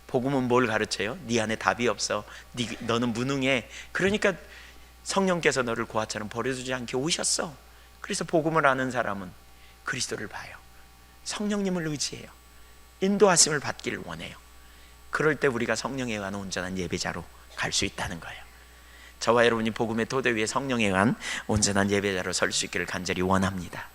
복음은 뭘 가르쳐요? 네 안에 답이 없어, 너는 무능해. 그러니까 성령께서 너를 고아처럼 버려두지 않게 오셨어. 그래서 복음을 아는 사람은 그리스도를 봐요. 성령님을 의지해요. 인도하심을 받기를 원해요. 그럴 때 우리가 성령에 의한 온전한 예배자로 갈 수 있다는 거예요. 저와 여러분이 복음의 토대 위에 성령에 의한 온전한 예배자로 설 수 있기를 간절히 원합니다.